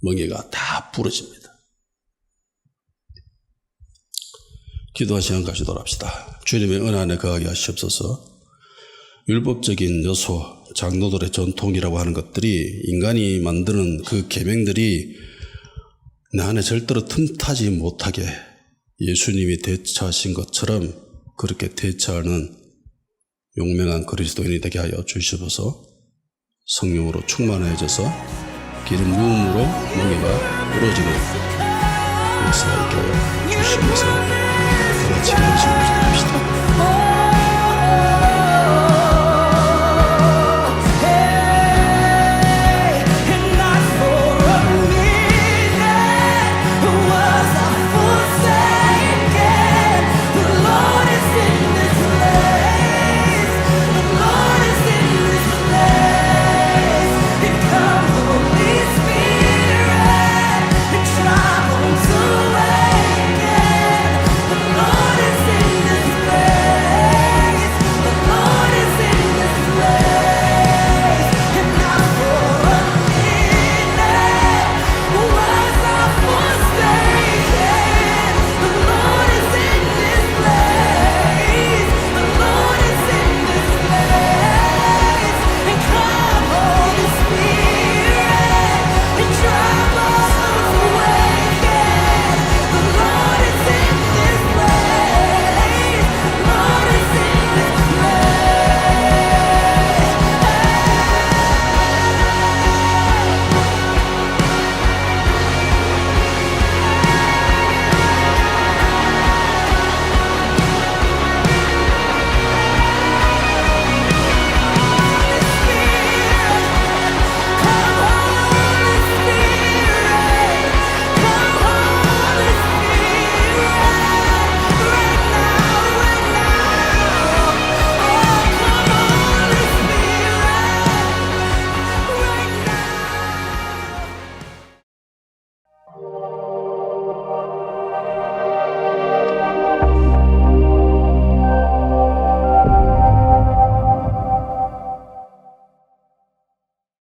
멍에가 다 부러집니다. 기도할 시간 가지도록 합시다. 주님의 은혜 안에 거하게 하시옵소서. 율법적인 여소, 장로들의 전통이라고 하는 것들이 인간이 만드는 그 계명들이 내 안에 절대로 틈타지 못하게 예수님이 대처하신 것처럼 그렇게 대처하는 용맹한 그리스도인이 되게 하여 주시옵소서. 성령으로 충만해져서 기름 부음으로 멍에가 부러지는 역사가 있게 하여 주시면서 같이 그러시고 합시다.